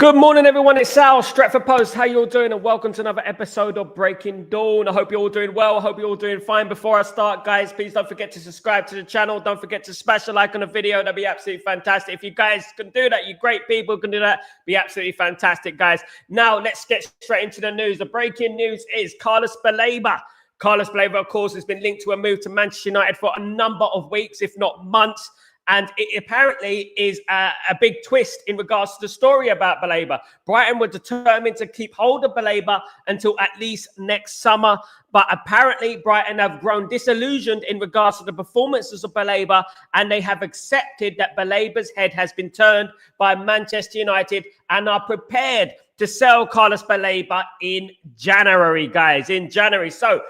Good morning, everyone. It's Sal, Stretford Post. How you all doing? And welcome to another episode of Breaking Dawn. I hope you're all doing well. I hope you're all doing fine. Before I start, guys, please don't forget to subscribe to the channel. Don't forget to smash a like on the video. That'd be absolutely fantastic. If you guys can do that, you great people can do that. Be absolutely fantastic, guys. Now, let's get straight into the news. The breaking news is Carlos Baleba. Carlos Baleba, of course, has been linked to a move to Manchester United for a number of weeks, if not months. And it apparently is a big twist in regards to the story about Baleba. Brighton were determined to keep hold of Baleba until at least next summer. But apparently Brighton have grown disillusioned in regards to the performances of Baleba. And they have accepted that Baleba's head has been turned by Manchester United and are prepared to sell Carlos Baleba in January, guys, in January. So,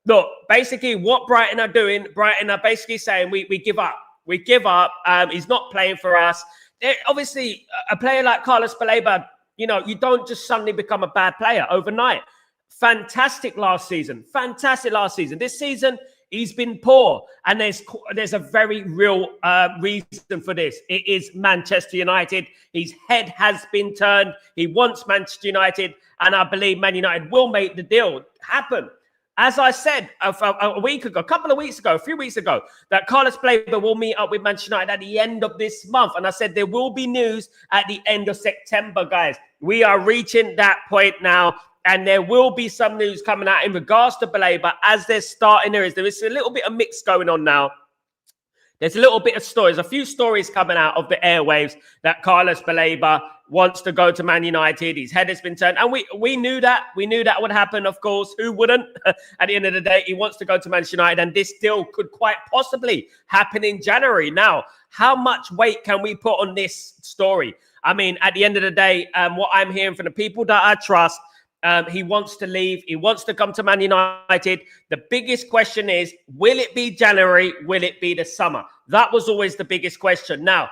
look, basically what Brighton are doing, Brighton are basically saying we give up. We give up. He's not playing for us. Obviously, a player like Carlos Baleba, you know, you don't just suddenly become a bad player overnight. Fantastic last season. Fantastic last season. This season, he's been poor. And there's a very real reason for this. It is Manchester United. His head has been turned. He wants Manchester United. And I believe Man United will make the deal happen. As I said a week ago, a couple of weeks ago, a few weeks ago, that Carlos Baleba will meet up with Manchester United at the end of this month. And I said there will be news at the end of September, guys. We are reaching that point now. And there will be some news coming out in regards to Baleba as they're starting. There is a little bit of mix going on now. There's a little bit of stories, a few stories coming out of the airwaves that Carlos Baleba wants to go to Man United. His head has been turned. And we knew that. We knew that would happen, of course. Who wouldn't? At the end of the day, he wants to go to Manchester United. And this deal could quite possibly happen in January. Now, how much weight can we put on this story? I mean, at the end of the day, what I'm hearing from the people that I trust, he wants to leave. He wants to come to Man United. The biggest question is, will it be January? Will it be the summer? That was always the biggest question. Now,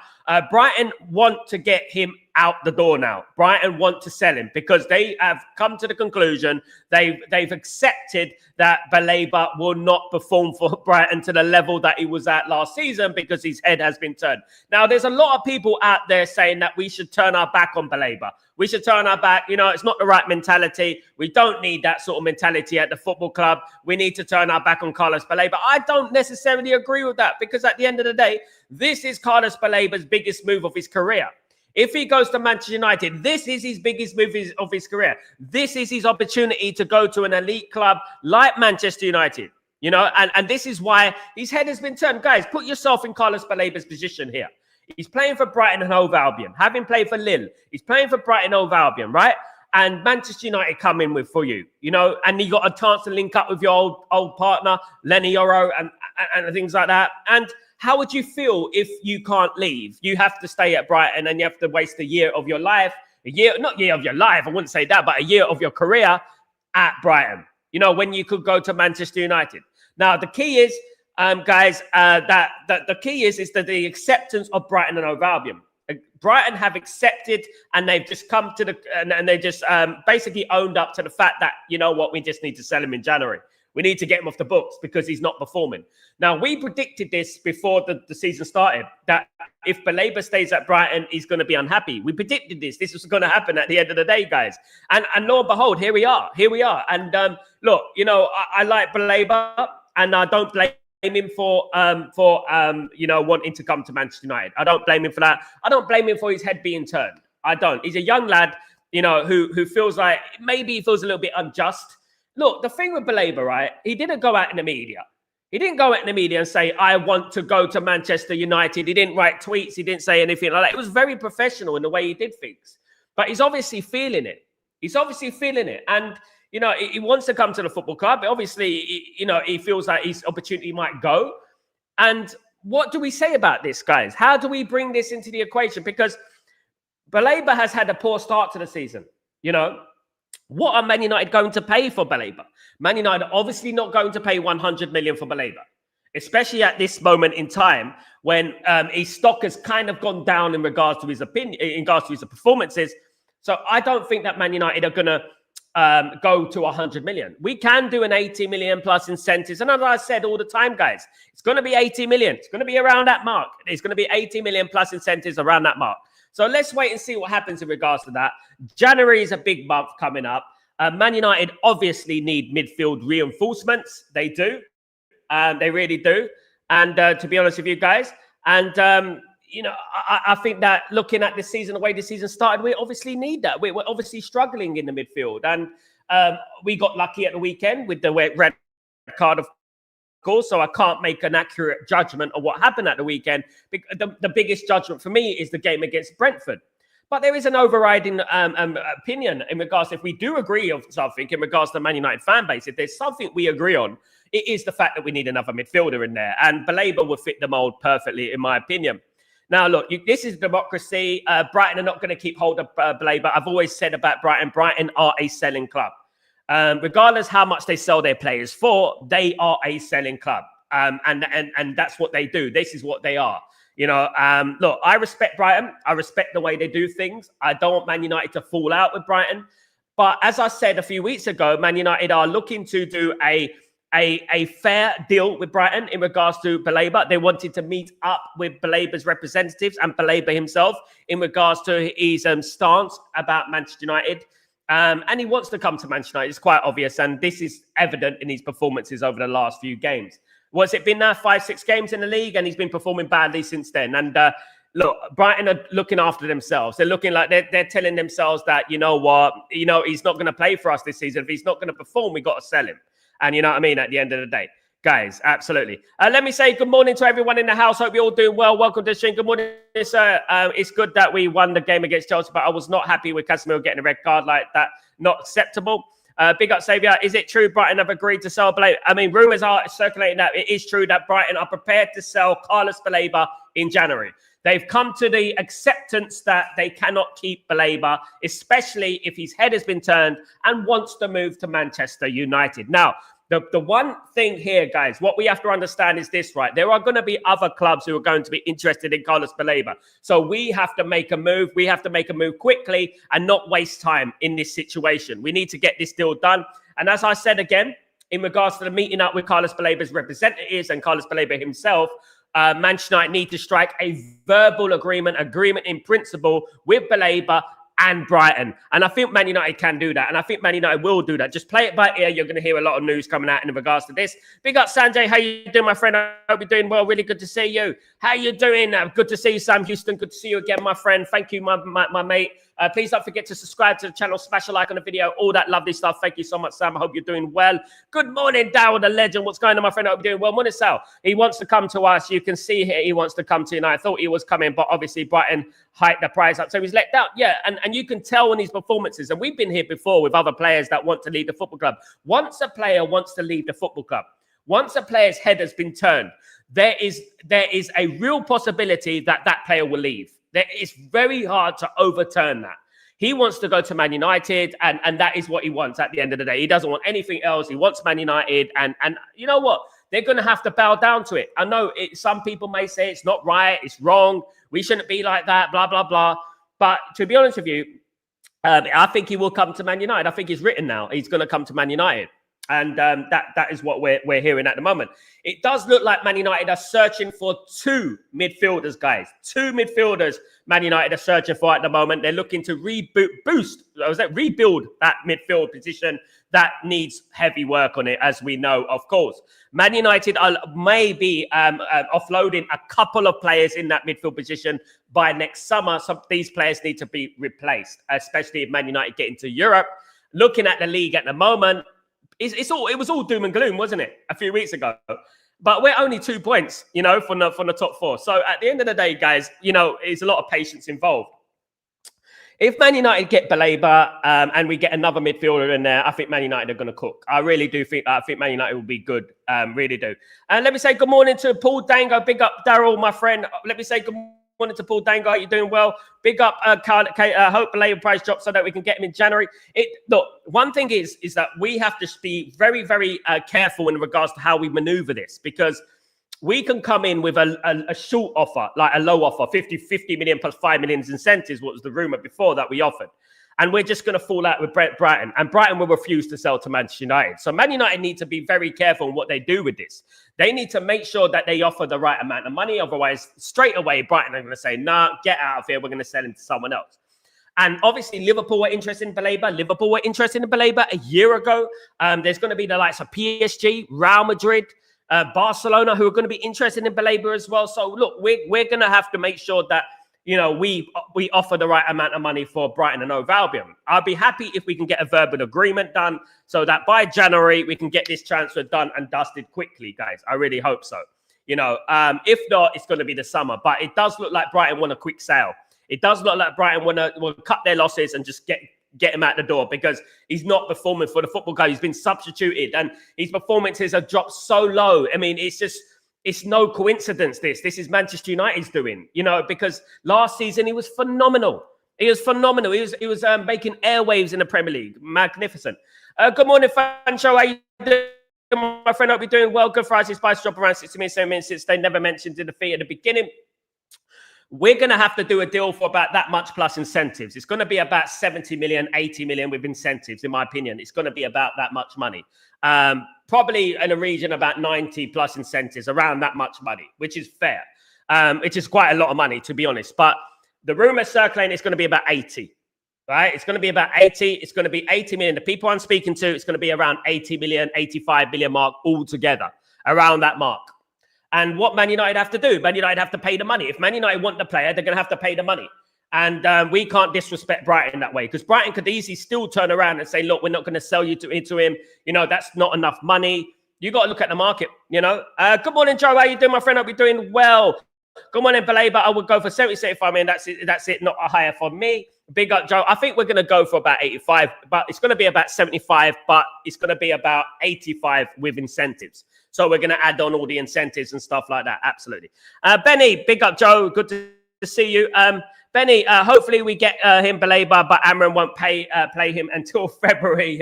Brighton want to get him out the door now. Brighton want to sell him because they have come to the conclusion, they've accepted that Baleba will not perform for Brighton to the level that he was at last season because his head has been turned. Now, there's a lot of people out there saying that we should turn our back on Baleba. We should turn our back. You know, it's not the right mentality. We don't need that sort of mentality at the football club. We need to turn our back on Carlos Baleba. I don't necessarily agree with that because at the end of the day, this is Carlos Baleba's biggest move of his career. If he goes to Manchester United, this is his biggest move of his career. This is his opportunity to go to an elite club like Manchester United. You know, and this is why his head has been turned. Guys, put yourself in Carlos Baleba's position here. He's playing for Brighton and Hove Albion, having played for Lille. He's playing for Brighton and Hove Albion, right? And Manchester United come in with for you, you know, and you got a chance to link up with your old partner, Lenny Yoro, and things like that. And how would you feel if you can't leave? You have to stay at Brighton and you have to waste a year of your life, not year of your life, I wouldn't say that, but a year of your career at Brighton, you know, when you could go to Manchester United. Now, the key is, guys, the key is that the acceptance of Brighton and Hove Albion. Brighton have accepted and they've just come to and they just basically owned up to the fact that, you know what, we just need to sell him in January. We need to get him off the books because he's not performing. Now, we predicted this before the season started, that if Baleba stays at Brighton, he's going to be unhappy. We predicted this. This was going to happen at the end of the day, guys. And lo and behold, here we are. Here we are. And look, you know, I like Baleba and I don't blame him for you know, wanting to come to Manchester United. I don't blame him for that. I don't blame him for his head being turned. I don't. He's a young lad, you know, who feels like maybe he feels a little bit unjust. Look, the thing with Baleba, right? He didn't go out in the media. He didn't go out in the media and say, I want to go to Manchester United. He didn't write tweets. He didn't say anything like that. It was very professional in the way he did things. But he's obviously feeling it. He's obviously feeling it. And, you know, he wants to come to the football club. But obviously, you know, he feels like his opportunity might go. And what do we say about this, guys? How do we bring this into the equation? Because Baleba has had a poor start to the season, you know. What are Man United going to pay for Baleba? Man United are obviously not going to pay 100 million for Baleba, especially at this moment in time when his stock has kind of gone down in regards to his opinion, in regards to his performances. So I don't think that Man United are going to go to 100 million. We can do an 80 million plus incentives. And as I said all the time, guys, it's going to be 80 million. It's going to be around that mark. It's going to be 80 million plus incentives around that mark. So let's wait and see what happens in regards to that. January is a big month coming up. Man United obviously need midfield reinforcements. They do. They really do. And to be honest with you guys, and I think that looking at the season, the way the season started, we obviously need that. We're obviously struggling in the midfield. And we got lucky at the weekend with the red card, of course, so I can't make an accurate judgment of what happened at the weekend. The biggest judgment for me is the game against Brentford. But there is an overriding opinion in regards to, if we do agree on something in regards to the Man United fan base, if there's something we agree on, it is the fact that we need another midfielder in there. And Baleba will fit the mold perfectly, in my opinion. Now, look, this is democracy. Brighton are not going to keep hold of Baleba. I've always said about Brighton are a selling club. Regardless how much they sell their players for, they are a selling club. And that's what they do. This is what they are. Look, I respect Brighton. I respect the way they do things. I don't want Man United to fall out with Brighton. But as I said a few weeks ago, Man United are looking to do a fair deal with Brighton in regards to Baleba. They wanted to meet up with Baleba's representatives and Baleba himself in regards to his stance about Manchester United. And he wants to come to Manchester United. It's quite obvious. And this is evident in his performances over the last few games. What's it been now? 5-6 games in the league, and he's been performing badly since then. And look, Brighton are looking after themselves. They're looking like they're telling themselves that, you know what, he's not going to play for us this season. If he's not going to perform, we got to sell him. And you know what I mean? At the end of the day, guys, absolutely. Let me say good morning to everyone in the house. Hope you're all doing well. Welcome to the stream. Good morning, sir. It's good that we won the game against Chelsea, but I was not happy with Casemiro getting a red card like that. Not acceptable. Big up, Saviour. Is it true Brighton have agreed to sell Baleba? I mean, rumours are circulating that it is true that Brighton are prepared to sell Carlos Baleba in January. They've come to the acceptance that they cannot keep Baleba, especially if his head has been turned and wants to move to Manchester United. Now, the one thing here, guys, what we have to understand is this, right? There are going to be other clubs who are going to be interested in Carlos Baleba. So we have to make a move. We have to make a move quickly and not waste time in this situation. We need to get this deal done. And as I said again, in regards to the meeting up with Carlos Baleba's representatives and Carlos Baleba himself, Manchester United need to strike a verbal agreement in principle with Baleba and Brighton. And I think Man United can do that. And I think Man United will do that. Just play it by ear. You're going to hear a lot of news coming out in regards to this. Big up, Sanjay. How you doing, my friend? I hope you're doing well. Really good to see you. How you doing? Good to see you, Sam Houston. Good to see you again, my friend. Thank you, my mate. Please don't forget to subscribe to the channel, smash a like on the video, all that lovely stuff. Thank you so much, Sam. I hope you're doing well. Good morning, Darryl, the legend. What's going on, my friend? I hope you're doing well. Morning, Sal. He wants to come to us. You can see here he wants to come to United. I thought he was coming, but obviously Brighton hiked the price up. So he's let down. Yeah, and you can tell in his performances, and we've been here before with other players that want to leave the football club. Once a player wants to leave the football club, once a player's head has been turned, there is a real possibility that player will leave. It's very hard to overturn that. He wants to go to Man United, and that is what he wants at the end of the day. He doesn't want anything else. He wants Man United, and you know what? They're going to have to bow down to it. I know some people may say it's not right, it's wrong, we shouldn't be like that, blah, blah, blah. But to be honest with you, I think he will come to Man United. I think it's written now. He's going to come to Man United. And that is what we're hearing at the moment. It does look like Man United are searching for two midfielders, guys. Two midfielders Man United are searching for at the moment. They're looking to rebuild that midfield position that needs heavy work on it, as we know, of course. Man United may be offloading a couple of players in that midfield position by next summer. Some of these players need to be replaced, especially if Man United get into Europe. Looking at the league at the moment, it was all doom and gloom, wasn't it, a few weeks ago? But we're only 2 points, from the top four. So at the end of the day, guys, it's a lot of patience involved. If Man United get Baleba and we get another midfielder in there, I think Man United are going to cook. I really do think that. I think Man United will be good. Really do. And let me say good morning to Paul Dango. Big up, Darryl, my friend. Let me say good morning to Paul Dango. Are you doing well? Big up, Carl. Hope Baleba price drops so that we can get him in January. Look, one thing is that we have to be very, very careful in regards to how we maneuver this, because we can come in with a short offer, like a low offer, 50 million plus 5 million incentives, what was the rumor before that we offered. And we're just going to fall out with Brighton. And Brighton will refuse to sell to Manchester United. So Man United need to be very careful in what they do with this. They need to make sure that they offer the right amount of money. Otherwise, straight away, Brighton are going to say, nah, get out of here. We're going to sell him to someone else. And obviously, Liverpool were interested in Baleba. Liverpool were interested in Baleba a year ago. There's going to be the likes of PSG, Real Madrid, Barcelona, who are going to be interested in Baleba as well. So, look, we're going to have to make sure that, you know, we offer the right amount of money for Brighton and Hove Albion. I'll be happy if we can get a verbal agreement done so that by January, we can get this transfer done and dusted quickly, guys. I really hope so. You know, if not, it's going to be the summer. But it does look like Brighton want a quick sale. It does look like Brighton want to cut their losses and just get him out the door because he's not performing for the football club. He's been substituted and his performances have dropped so low. I mean, it's no coincidence this. This is Manchester United's doing, you know, because last season he was phenomenal. He was phenomenal. He was making airwaves in the Premier League. Magnificent. Good morning, Fancho. How you doing, my friend? Hope you're doing well. Good Friday Spice drop around 60 minutes, 7 minutes since they never mentioned in the fee at the beginning. We're going to have to do a deal for about that much plus incentives. It's going to be about 70 million, 80 million with incentives, in my opinion. It's going to be about that much money. Probably in a region about 90 plus incentives, around that much money, which is fair. Which is quite a lot of money, to be honest. But the rumor circulating is going to be about 80, right? It's going to be about 80. It's going to be 80 million. The people I'm speaking to, it's going to be around 80 million, 85 million mark altogether, around that mark. And what Man United have to do? Man United have to pay the money. If Man United want the player, they're going to have to pay the money. And we can't disrespect Brighton that way because Brighton could easily still turn around and say, look, we're not going to sell you to him. You know, that's not enough money. You got to look at the market, you know. Good morning, Joe. How you doing, my friend? Hope you're doing well. Good morning, Baleba. I would go for 70, 75 million. That's it. Not a higher for me. Big up, Joe. I think we're going to go for about 85, but it's going to be about 75, but it's going to be about 85 with incentives. So we're going to add on all the incentives and stuff like that. Absolutely. Benny, big up, Joe. Good to see you. Benny, hopefully we get him Baleba, but Amram won't play him until February.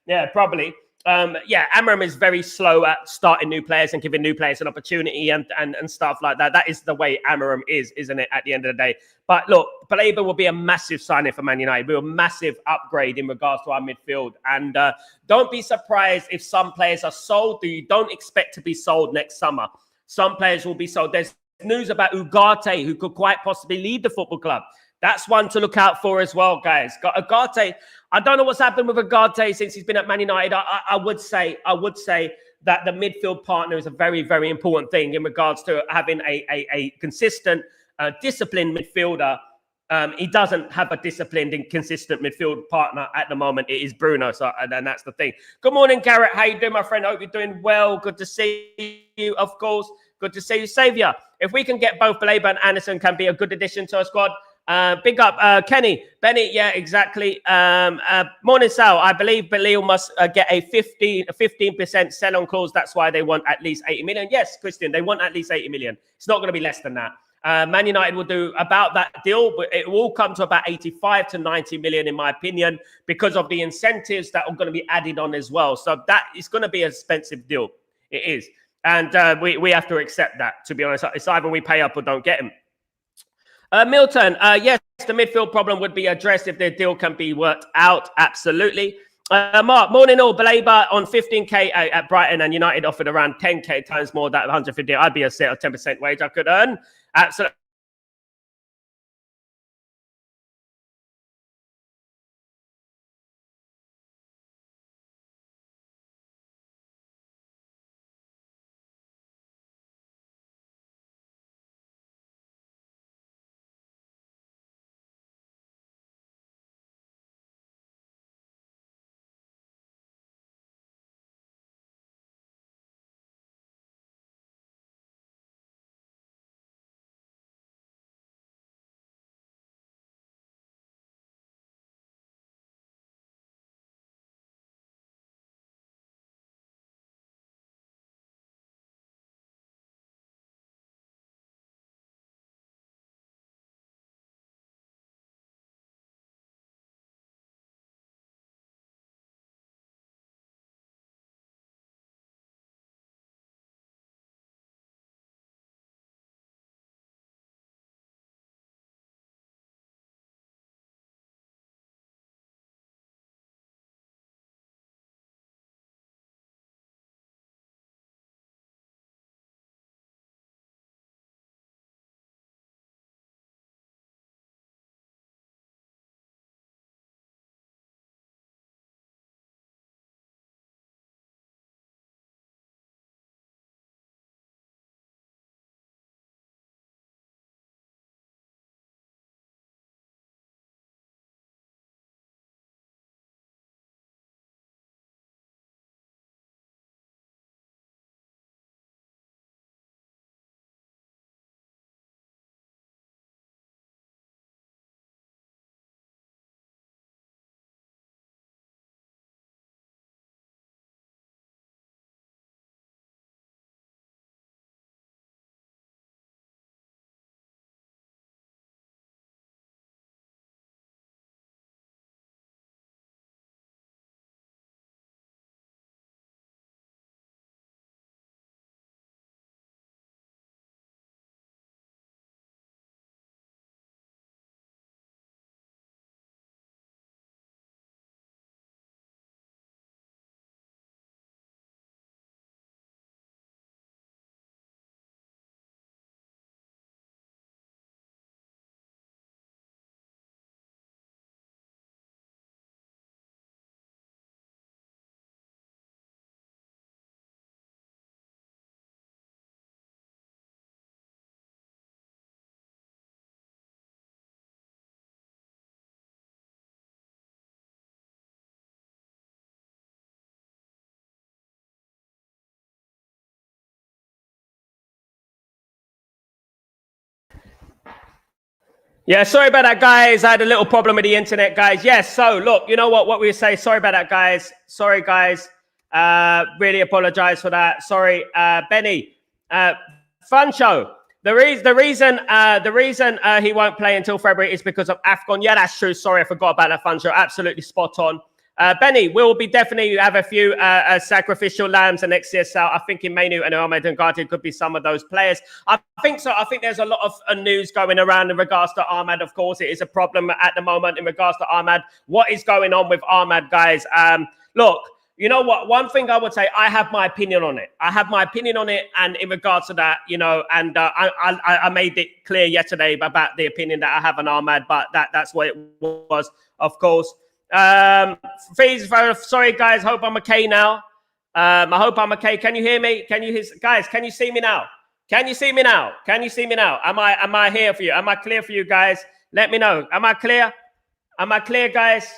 Yeah, probably. Amram is very slow at starting new players and giving new players an opportunity and stuff like that. That is the way Amram is, isn't it, at the end of the day? But look, Baleba will be a massive signing for Man United. Will be a massive upgrade in regards to our midfield. And don't be surprised if some players are sold. You don't expect to be sold next summer. Some players will be sold. There's news about Ugarte, who could quite possibly leave the football club. That's one to look out for as well, guys. Ugarte, I don't know what's happened with Ugarte since he's been at Man United. I would say that the midfield partner is a very, very important thing in regards to having a consistent, disciplined midfielder. He doesn't have a disciplined and consistent midfield partner at the moment. It is Bruno, so and that's the thing. Good morning, Garrett. How you doing, my friend? Hope you're doing well. Good to see you, of course. Good to see you, Saviour. If we can get both Baleba and Anderson, can be a good addition to our squad. Big up, Kenny. Benny, yeah, exactly. Morning, Sal. I believe Belial must get a 15% sell-on clause. That's why they want at least 80 million. Yes, Christian, they want at least 80 million. It's not going to be less than that. Man United will do about that deal, but it will come to about 85 to 90 million, in my opinion, because of the incentives that are going to be added on as well. So that is going to be an expensive deal. It is. And we have to accept that, to be honest. It's either we pay up or don't get him. Milton, yes, the midfield problem would be addressed if the deal can be worked out. Absolutely. Mark, morning all. Baleba on 15k at Brighton and United offered around 10k times more than 150. I'd be a set of 10% wage I could earn. Absolutely. Yeah, sorry about that, guys. I had a little problem with the internet, guys. Yes, so look, you know what we say. Sorry about that, guys. Sorry, guys. Really apologize for that. Sorry, Benny. Fun show. The reason he won't play until February is because of AFCON. Yeah, that's true. Sorry, I forgot about that fun show. Absolutely spot on. Benny, we'll be definitely have a few sacrificial lambs the next year. So I think in Mainu and Ahmed and Gati could be some of those players. I think so. I think there's a lot of news going around in regards to Ahmed. Of course, it is a problem at the moment in regards to Ahmed. What is going on with Ahmed, guys? Look, you know what? One thing I would say, I have my opinion on it. I have my opinion on it, and in regards to that, you know, and I made it clear yesterday about the opinion that I have on Ahmed, but that's what it was, of course. Sorry guys, hope I'm okay now. I hope I'm okay. Can you hear me? Can you guys, can you see me now? Can you see me now? Can you see me now? Am I here for you? Am I clear for you guys? Let me know. Am I clear? Am I clear, guys?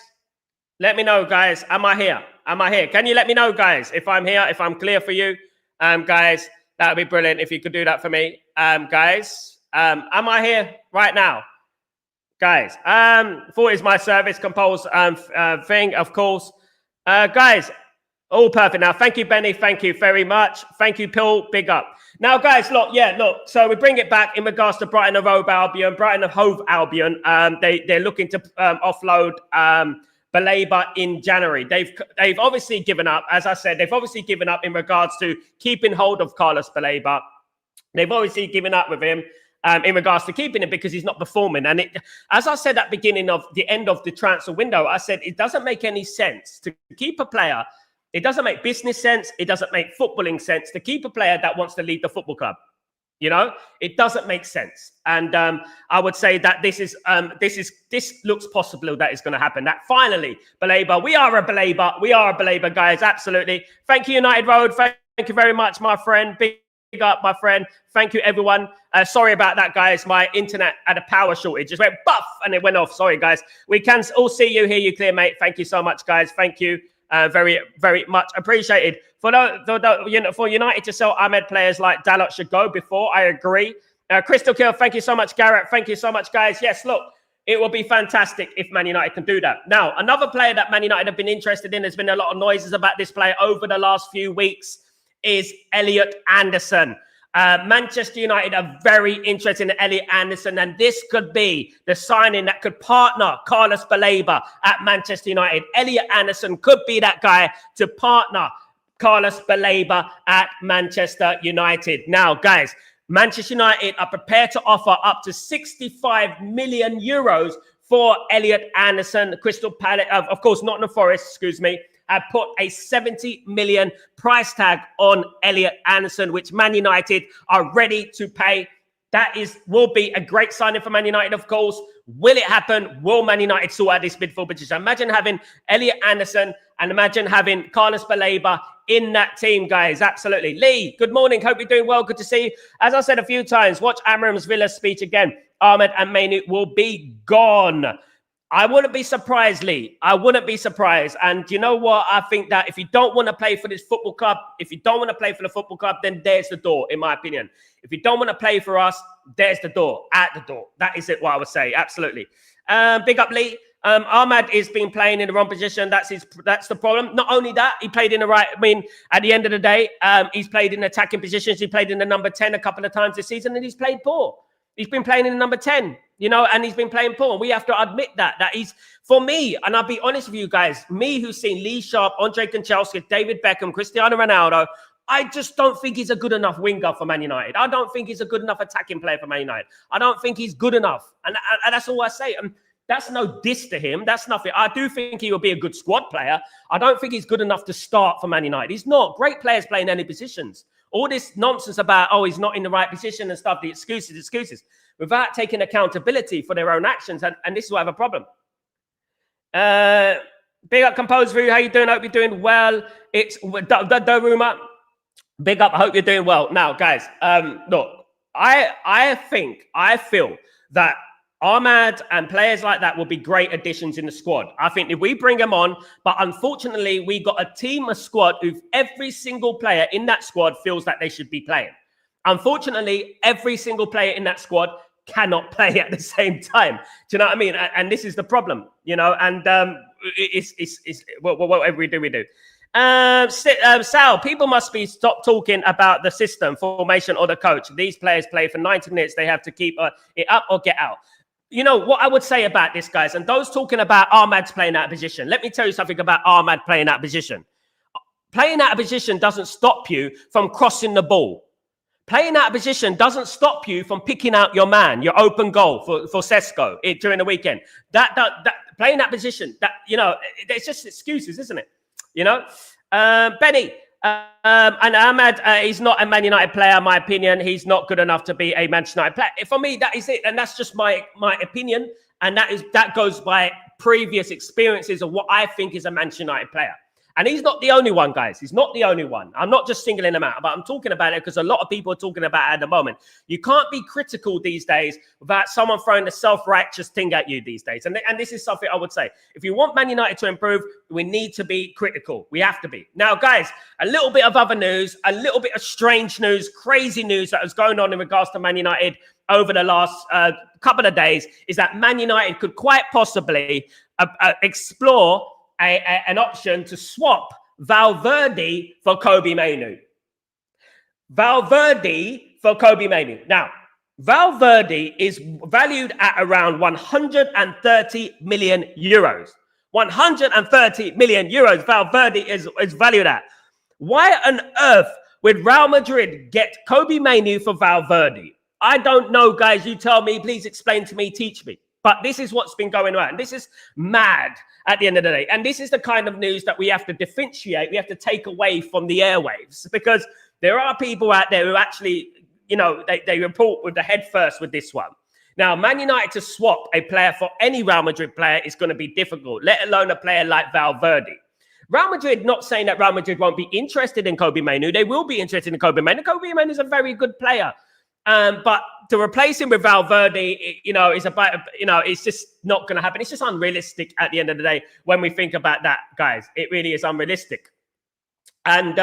Let me know, guys. Am I here? Am I here? Can you let me know, guys, if I'm here, if I'm clear for you? Guys, that would be brilliant if you could do that for me. Guys, am I here right now? Guys, thought is my service composed thing, of course. Guys, all perfect now. Thank you, Benny. Thank you very much. Thank you, Pill. Big up. Now, guys, look. So we bring it back in regards to Brighton of Hove Albion. Brighton of Hove Albion. They're looking to offload Baleba in January. They've obviously given up. As I said, they've obviously given up in regards to keeping hold of Carlos Baleba. They've obviously given up with him. In regards to keeping him because he's not performing. And as I said at the end of the transfer window, I said it doesn't make any sense to keep a player. It doesn't make business sense. It doesn't make footballing sense to keep a player that wants to leave the football club. You know, it doesn't make sense. And I would say that this looks possible that is going to happen. That finally, Baleba, we are a Baleba, guys. Absolutely. Thank you, United Road. Thank you very much, my friend. Big up, my friend. Thank you, everyone. Sorry about that, guys. My internet had a power shortage. Just went buff and it went off. Sorry, guys. We can all see you, hear you clear, mate. Thank you so much, guys. Thank you. Very, very much appreciated. For United to sell Ahmed, players like Dalot should go before. I agree. Crystal Kill, thank you so much, Garrett. Thank you so much, guys. Yes, look, it will be fantastic if Man United can do that. Now, another player that Man United have been interested in, there's been a lot of noises about this player over the last few weeks, is Elliot Anderson. Manchester United are very interested in Elliot Anderson, and this could be the signing that could partner Carlos Baleba at Manchester United. Elliot Anderson could be that guy to partner Carlos Baleba at Manchester United. Now, guys, Manchester United are prepared to offer up to 65 million euros for Elliot Anderson. Crystal Palace, of course, Nottingham Forest, excuse me, have put a 70 million price tag on Elliot Anderson, which Man United are ready to pay. That will be a great signing for Man United, of course. Will it happen? Will Man United sort out this midfield position? Imagine having Elliot Anderson and imagine having Carlos Baleba in that team, guys. Absolutely. Lee, good morning. Hope you're doing well. Good to see you. As I said a few times, watch Amram's Villa speech again. Ahmed and Mainu will be gone. I wouldn't be surprised, Lee. I wouldn't be surprised. And you know what? I think that if you don't want to play for this football club, if you don't want to play for the football club, then there's the door, in my opinion. If you don't want to play for us, there's the door, at the door. That is it, what I would say. Absolutely. Big up, Lee. Ahmad is been playing in the wrong position. That's the problem. Not only that, he played in the right. I mean, at the end of the day, he's played in attacking positions. He played in the number 10 a couple of times this season, and he's played poor. He's been playing in the number 10, and he's been playing poor. And we have to admit that he's, for me, and I'll be honest with you guys, me who's seen Lee Sharp, Andre Kanchelskis, David Beckham, Cristiano Ronaldo, I just don't think he's a good enough winger for Man United. I don't think he's a good enough attacking player for Man United. I don't think he's good enough. And that's all I say. That's no diss to him. That's nothing. I do think he will be a good squad player. I don't think he's good enough to start for Man United. He's not. Great players play in any positions. All this nonsense about, he's not in the right position and stuff, the excuses, without taking accountability for their own actions. And this is why I have a problem. Big up, Composed View. How you doing? Hope you're doing well. It's the rumor. Big up. I hope you're doing well. Now, guys, look, I feel that Ahmad and players like that will be great additions in the squad. I think if we bring them on, but unfortunately, we got a team, a squad, who every single player in that squad feels that they should be playing. Unfortunately, every single player in that squad cannot play at the same time. Do you know what I mean? And this is the problem, you know, and it's whatever we do, we do. Sal, people must be stop talking about the system, formation, or the coach. These players play for 90 minutes. They have to keep it up or get out. You know, what I would say about this, guys, and those talking about Ahmad's playing out of position, let me tell you something about Ahmad playing out of position. Playing out of position doesn't stop you from crossing the ball. Playing out of position doesn't stop you from picking out your man, your open goal for Sesko during the weekend. That playing that position, that, you know, it's just excuses, isn't it? You know, Benny, and Ahmad is not a Man United player, in my opinion. He's not good enough to be a Manchester United player. For me, that is it, and that's just my opinion, and that goes by previous experiences of what I think is a Manchester United player. And he's not the only one, guys. He's not the only one. I'm not just singling him out, but I'm talking about it because a lot of people are talking about it at the moment. You can't be critical these days without someone throwing the self-righteous thing at you these days. And this is something I would say. If you want Man United to improve, we need to be critical. We have to be. Now, guys, a little bit of other news, a little bit of strange news, crazy news that was going on in regards to Man United over the last couple of days is that Man United could quite possibly explore an option to swap Valverde for Kobbie Mainoo. Valverde for Kobbie Mainoo. Now, Valverde is valued at around 130 million euros. 130 million euros Valverde is valued at. Why on earth would Real Madrid get Kobbie Mainoo for Valverde? I don't know, guys. You tell me. Please explain to me. Teach me. But this is what's been going on. This is mad at the end of the day. And this is the kind of news that we have to differentiate. We have to take away from the airwaves, because there are people out there who actually, you know, they report with the head first with this one. Now, Man United to swap a player for any Real Madrid player is going to be difficult, let alone a player like Valverde. Real Madrid, not saying that Real Madrid won't be interested in Kobbie Mainoo. They will be interested in Kobbie Mainoo. Kobbie Mainoo is a very good player. But to replace him with Valverde, you know, is about, you know, it's just not going to happen. It's just unrealistic at the end of the day when we think about that, guys. It really is unrealistic. And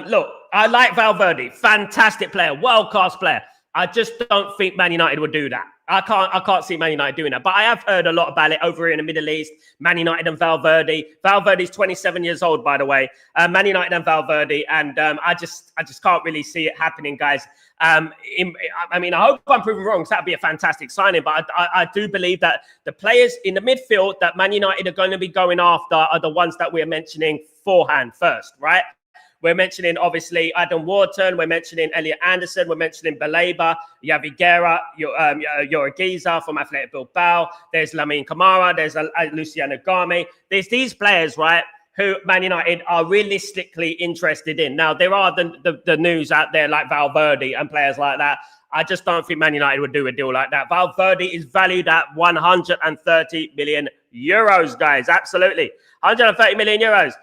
look, I like Valverde, fantastic player, world-class player. I just don't think Man United would do that. I can't see Man United doing that. But I have heard a lot about it over here in the Middle East. Man United and Valverde. Valverde's 27 years old, by the way. Man United and Valverde, and I just can't really see it happening, guys. I mean, I hope I'm proven wrong, because that'd be a fantastic signing. But I do believe that the players in the midfield that Man United are going to be going after are the ones that we're mentioning beforehand first, right? We're mentioning, obviously, Adam Wharton. We're mentioning Elliot Anderson. We're mentioning Baleba, Javi Guerra, Yorgiza from Athletic Bilbao. There's Lamine Camara. There's Luciano Game. There's these players, right, who Man United are realistically interested in. Now, there are the news out there like Valverde and players like that. I just don't think Man United would do a deal like that. Valverde is valued at 130 million euros, guys. Absolutely. 130 million euros.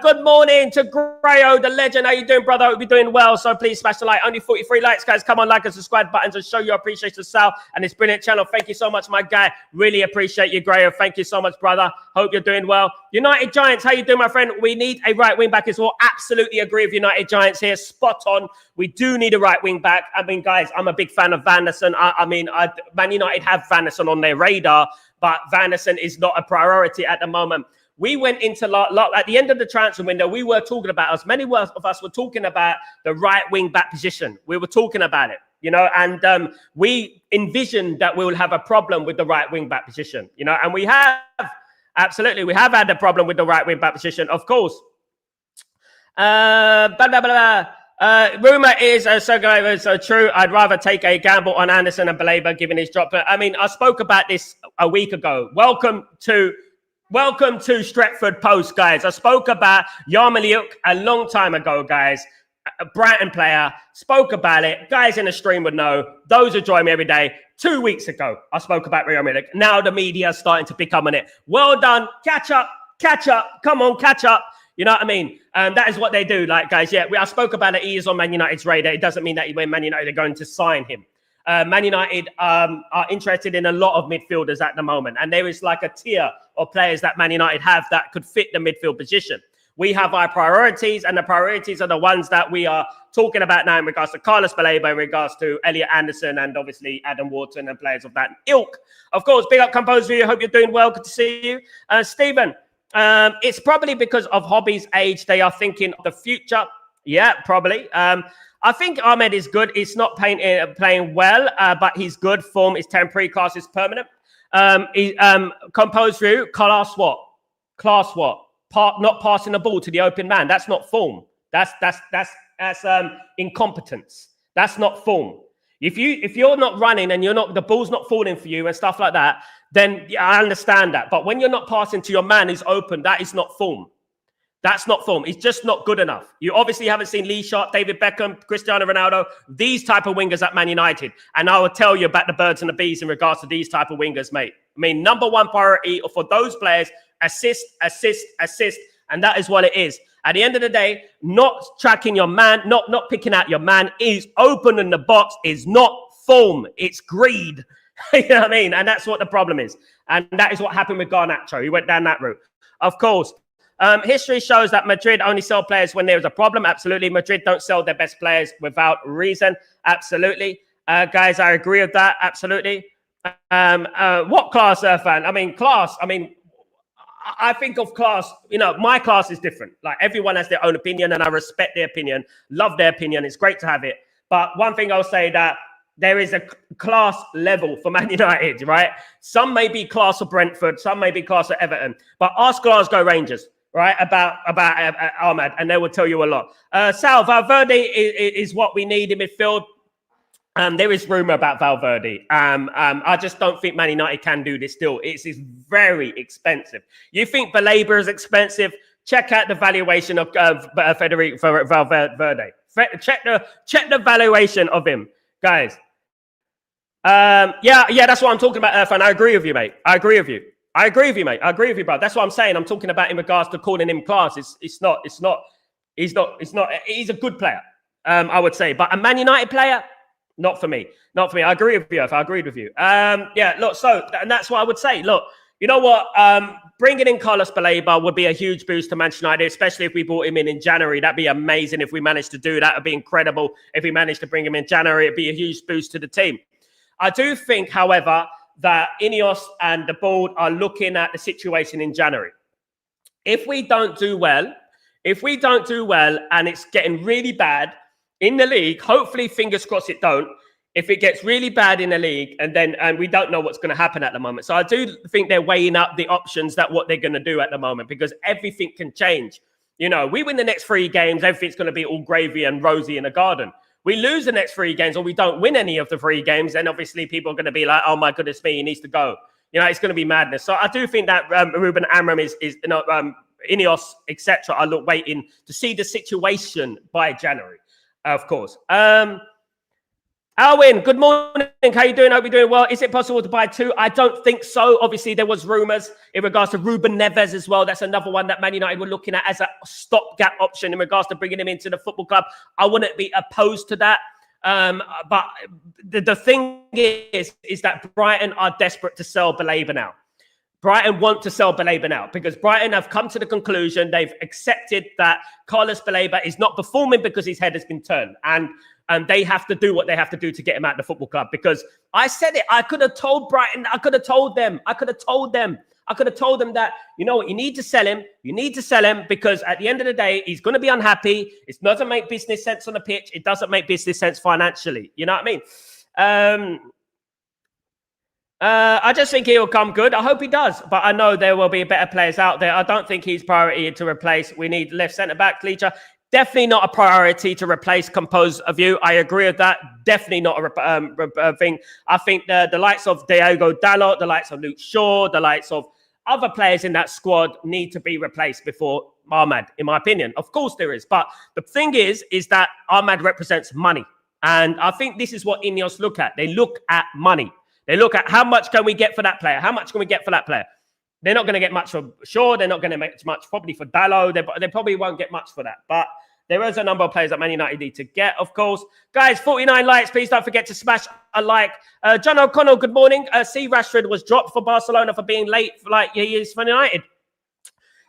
Good morning to Grayo, the legend. How you doing, brother? Hope you're doing well. So please smash the like. Only 43 likes, guys. Come on, like and subscribe buttons and show your appreciation to Sal and this brilliant channel. Thank you so much, my guy. Really appreciate you, Grayo. Thank you so much, brother. Hope you're doing well. United Giants, how you doing, my friend? We need a right wing back as well. Absolutely agree with United Giants here. Spot on. We do need a right wing back. I mean, guys, I'm a big fan of Van der Sar. Man United have Van der Sar on their radar, but Van der Sar is not a priority at the moment. We went into at the end of the transfer window. We were talking about, as many of us were talking about the right wing back position. We were talking about it, you know, and we envisioned that we will have a problem with the right wing back position, you know, and we have absolutely. We have had a problem with the right wing back position, of course. Rumor is so true. I'd rather take a gamble on Anderson and Baleba given his drop. I mean, I spoke about this a week ago. Welcome to Stretford Post, guys. I spoke about Yarmoliuk a long time ago, guys. A Brighton player. Spoke about it. Guys in the stream would know. Those who join me every day. 2 weeks ago, I spoke about Yarmoliuk. Now the media is starting to pick up on it. Well done. Catch up. Come on, catch up. You know what I mean? That is what they do. Like, guys, yeah, I spoke about it. He is on Man United's radar. It doesn't mean that when Man United are going to sign him. Man United are interested in a lot of midfielders at the moment. And there is like a tier of players that Man United have that could fit the midfield position. We have our priorities, and the priorities are the ones that we are talking about now in regards to Carlos Baleba, in regards to Elliot Anderson, and obviously Adam Wharton and players of that ilk. Of course, big up Compose View. Hope you're doing well. Good to see you. Stephen, it's probably because of Hobby's age. They are thinking of the future. Yeah, probably. I think Ahmed is good. He's not playing well, but he's good. Form is temporary. Class is permanent. Compose View. Class what? Class what? Not passing the ball to the open man. That's not form. That's incompetence. That's not form. If you're not running and the ball's not falling for you and stuff like that, then I understand that. But when you're not passing to your man who's open, that is not form. That's not form. It's just not good enough. You obviously haven't seen Lee Sharp, David Beckham, Cristiano Ronaldo, these type of wingers at Man United. And I will tell you about the birds and the bees in regards to these type of wingers, mate. I mean, number one priority for those players, assist. And that is what it is. At the end of the day, not tracking your man, not picking out your man, is opening the box, is not form. It's greed. You know what I mean? And that's what the problem is. And that is what happened with Garnacho. He went down that route. Of course, history shows that Madrid only sell players when there's a problem. Absolutely. Madrid don't sell their best players without reason. Absolutely. Guys, I agree with that. Absolutely. What class, fan? I mean, class. I mean, I think of class, my class is different. Like, everyone has their own opinion, and I respect their opinion, love their opinion. It's great to have it. But one thing I'll say, that there is a class level for Man United, right? Some may be class of Brentford, some may be class of Everton. But ask Glasgow Rangers, right, about Ahmad, and they will tell you a lot. Sal, Valverde is what we need in midfield. There is rumor about Valverde. I just don't think Man United can do this still. It's very expensive. You think Baleba is expensive? Check out the valuation of Federico Valverde. Check the valuation of him, guys. Yeah, that's what I'm talking about, Irfan. I agree with you, mate. I agree with you, bro. That's what I'm saying. I'm talking about in regards to calling him class. He's not. He's a good player, I would say. But a Man United player, not for me. I agree with you. If I agreed with you. Yeah, look, and that's what I would say. Look, you know what? Bringing in Carlos Baleba would be a huge boost to Manchester United, especially if we brought him in January. That'd be amazing if we managed to do that. It'd be incredible if we managed to bring him in January. It'd be a huge boost to the team. I do think, however, that Ineos and the board are looking at the situation in January. If we don't do well, and it's getting really bad in the league, hopefully, fingers crossed it don't. If it gets really bad in the league, and we don't know what's going to happen at the moment. So I do think they're weighing up the options, that what they're going to do at the moment, because everything can change. We win the next 3 games, everything's going to be all gravy and rosy in the garden. We lose the next 3 games, or we don't win any of the 3 games, then obviously people are going to be like, oh my goodness me, he needs to go. It's going to be madness. So I do think that Ruben Amorim is Ineos, etc. are waiting to see the situation by January, of course. Alwyn, good morning. How you doing? Hope you're doing well. Is it possible to buy 2? I don't think so. Obviously, there was rumours in regards to Ruben Neves as well. That's another one that Man United were looking at as a stopgap option in regards to bringing him into the football club. I wouldn't be opposed to that. But the thing is that Brighton are desperate to sell Baleba now. Brighton want to sell Baleba now because Brighton have come to the conclusion, they've accepted that Carlos Baleba is not performing because his head has been turned. And they have to do what they have to do to get him out of the football club. Because I said it, I could have told Brighton, I could have told them that, you know what, you need to sell him. You need to sell him because at the end of the day, he's going to be unhappy. It doesn't make business sense on the pitch. It doesn't make business sense financially. You know what I mean? I just think he'll come good. I hope he does. But I know there will be better players out there. I don't think he's priority to replace. We need left centre-back, Cleacher. Definitely not a priority to replace Compose of you. I agree with that. Definitely not a thing. I think the likes of Diogo Dalot, the likes of Luke Shaw, the likes of other players in that squad need to be replaced before Ahmad, in my opinion. Of course there is. But the thing is that Ahmad represents money. And I think this is what Ineos look at. They look at money. They look at how much can we get for that player? How much can we get for that player? They're not going to get much for Shaw. They're not going to make much probably for Dalot. They probably won't get much for that. But there is a number of players that Man United need to get, of course. Guys, 49 likes. Please don't forget to smash a like. John O'Connell, good morning. C. Rashford was dropped for Barcelona for being late like he is for United.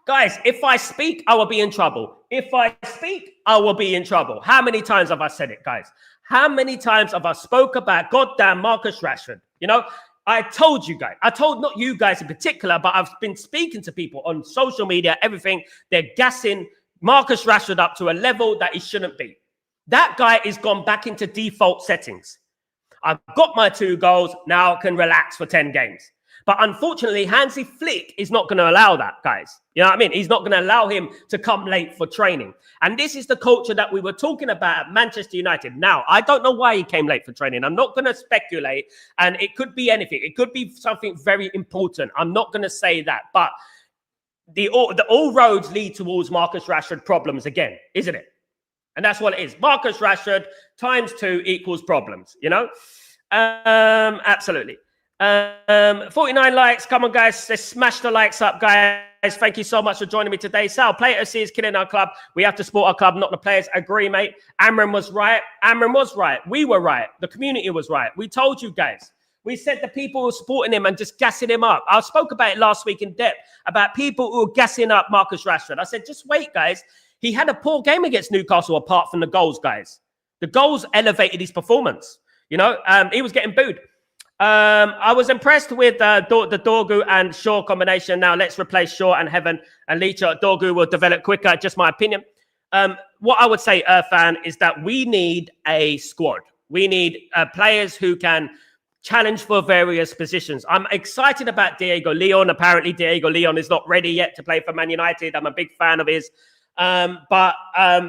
Guys, if I speak, I will be in trouble. If I speak, I will be in trouble. How many times have I said it, guys? How many times have I spoke about goddamn Marcus Rashford? You know, I told you guys. I told not you guys in particular, but I've been speaking to people on social media, everything. They're gassing Marcus Rashford up to a level that he shouldn't be. That guy is gone back into default settings. I've got my 2 goals. Now I can relax for 10 games. But unfortunately, Hansi Flick is not going to allow that, guys. You know what I mean? He's not going to allow him to come late for training. And this is the culture that we were talking about at Manchester United. Now, I don't know why he came late for training. I'm not going to speculate. And it could be anything. It could be something very important. I'm not going to say that. But all roads lead towards Marcus Rashford problems again, isn't it? And that's what it is. Marcus Rashford times 2 equals problems, you know? Absolutely. 49 likes. Come on, guys. Let's smash the likes up, guys. Thank you so much for joining me today. Sal, player FC is killing our club. We have to support our club, not the players. Agree, mate. Amram was right. Amram was right. We were right. The community was right. We told you guys. We said the people who were supporting him and just gassing him up. I spoke about it last week in depth about people who were gassing up Marcus Rashford. I said, just wait, guys. He had a poor game against Newcastle apart from the goals, guys. The goals elevated his performance. You know, he was getting booed. I was impressed with the Dorgu and Shaw combination. Now let's replace Shaw and Heaven and Leacher. Dorgu will develop quicker, just my opinion. What I would say, Irfan, is that we need a squad. We need players who can challenge for various positions. I'm excited about Diego Leon. Apparently, Diego Leon is not ready yet to play for Man United. I'm a big fan of his. But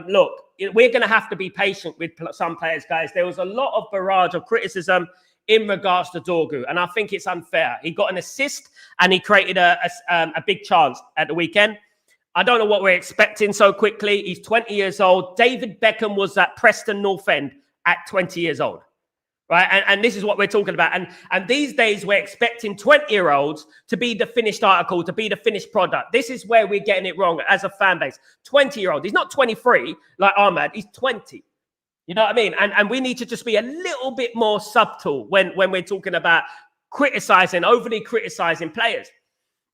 look, we're going to have to be patient with some players, guys. There was a lot of barrage of criticism in regards to Dorgu, and I think it's unfair. He got an assist and he created a big chance at the weekend. I don't know what we're expecting so quickly. He's 20 years old. David Beckham was at Preston North End at 20 years old, right? And this is what we're talking about. And these days we're expecting 20-year-olds to be the finished article, to be the finished product. This is where we're getting it wrong as a fan base. 20-year-old. He's not 23 like Ahmad. He's 20. You know what I mean? And we need to just be a little bit more subtle when we're talking about overly criticizing players.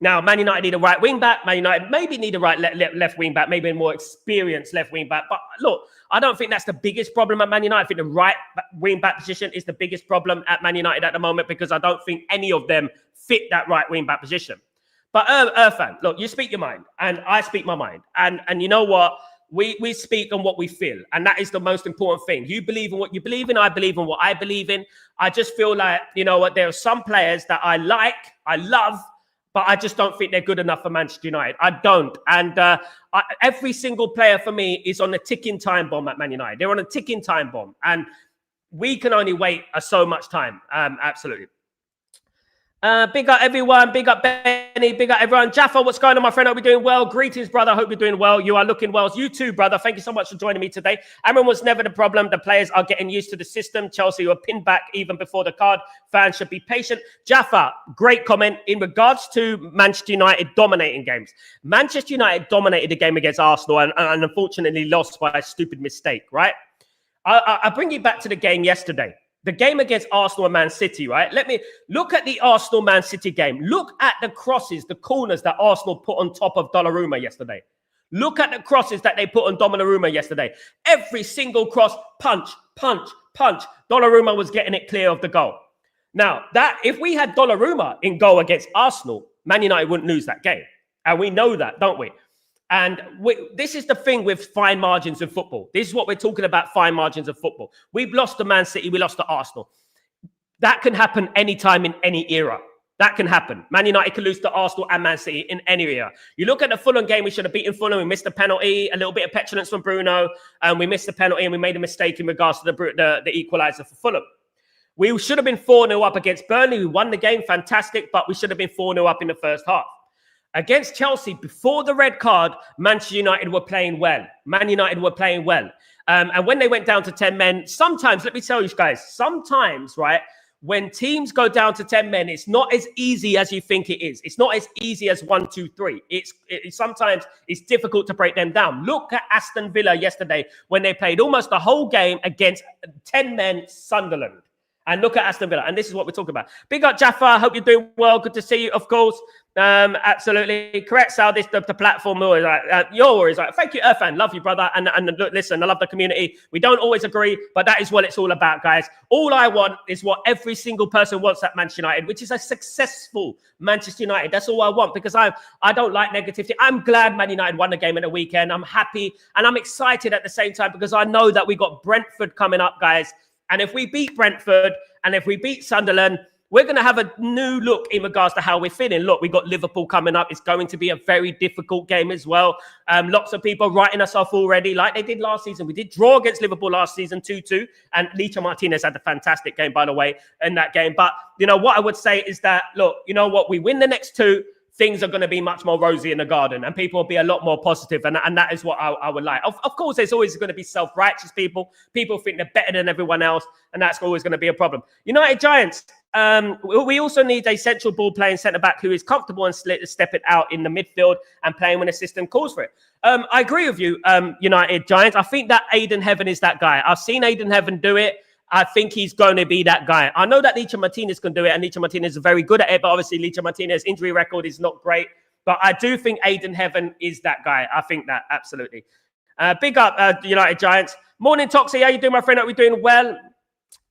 Now, Man United need a right wing back. Man United maybe need a right left wing back, maybe a more experienced left wing back. But look, I don't think that's the biggest problem at Man United. I think the right wing back position is the biggest problem at Man United at the moment because I don't think any of them fit that right wing back position. But Irfan, look, you speak your mind and I speak my mind. And you know what? We speak on what we feel, and that is the most important thing. You believe in what you believe in. I believe in what I believe in. I just feel like, you know what, there are some players that I love, but I just don't think they're good enough for Manchester United. I don't. And every single player for me is on a ticking time bomb at Man United. They're on a ticking time bomb, and we can only wait so much time. Absolutely. Big up everyone. Big up Benny. Big up everyone. Jaffa, what's going on, my friend? Hope you're doing well. Greetings, brother. Hope you're doing well. You are looking well. You too, brother. Thank you so much for joining me today. Aaron was never the problem. The players are getting used to the system. Chelsea were pinned back even before the card. Fans should be patient. Jaffa, great comment. In regards to Manchester United dominating games, Manchester United dominated the game against Arsenal and unfortunately lost by a stupid mistake, right? I bring you back to the game yesterday. The game against Arsenal and Man City, right? Let me look at the Arsenal-Man City game. Look at the crosses, the corners that Arsenal put on top of Donnarumma yesterday. Look at the crosses that they put on Donnarumma yesterday. Every single cross, punch, punch, punch. Donnarumma was getting it clear of the goal. Now, that if we had Donnarumma in goal against Arsenal, Man United wouldn't lose that game. And we know that, don't we? And this is the thing with fine margins of football. This is what we're talking about, fine margins of football. We've lost to Man City. We lost to Arsenal. That can happen anytime in any era. That can happen. Man United can lose to Arsenal and Man City in any era. You look at the Fulham game, we should have beaten Fulham. We missed a penalty, a little bit of petulance from Bruno. And we missed the penalty and we made a mistake in regards to the equaliser for Fulham. We should have been 4-0 up against Burnley. We won the game, fantastic, but we should have been 4-0 up in the first half. Against Chelsea, before the red card, Manchester United were playing well. Man United were playing well. And when they went down to 10 men, sometimes, let me tell you guys, sometimes, right, when teams go down to 10 men, it's not as easy as you think it is. It's not as easy as 1, 2, 3. Sometimes it's difficult to break them down. Look at Aston Villa yesterday when they played almost the whole game against 10 men Sunderland. And look at Aston Villa. And this is what we're talking about. Big up, Jaffa. I hope you're doing well. Good to see you, of course. Absolutely. Correct, Sal. This the platform. You're always like, thank you, Irfan. Love you, brother. And look, listen, I love the community. We don't always agree, but that is what it's all about, guys. All I want is what every single person wants at Manchester United, which is a successful Manchester United. That's all I want, because I don't like negativity. I'm glad Man United won the game at the weekend. I'm happy and I'm excited at the same time, because I know that we got Brentford coming up, guys. And if we beat Brentford and if we beat Sunderland, we're going to have a new look in regards to how we're feeling. Look, we got Liverpool coming up. It's going to be a very difficult game as well. Lots of people writing us off already, like they did last season. We did draw against Liverpool last season 2-2. And Licha Martinez had a fantastic game, by the way, in that game. But, you know, what I would say is that, look, you know what? We win the next two. Things are going to be much more rosy in the garden, and people will be a lot more positive. And that is what I would like. Of course, there's always going to be self-righteous people. People think they're better than everyone else, and that's always going to be a problem. United Giants, we also need a central ball-playing centre-back who is comfortable and stepping out in the midfield and playing when the system calls for it. I agree with you, United Giants. I think that Aiden Heaven is that guy. I've seen Aiden Heaven do it. I think he's going to be that guy. I know that Licha Martinez can do it, and Licha Martinez is very good at it, but obviously Licha Martinez's injury record is not great. But I do think Aiden Heaven is that guy. I think that, absolutely. Big up, United Giants. Morning, Toxie. How you doing, my friend? Are we doing well?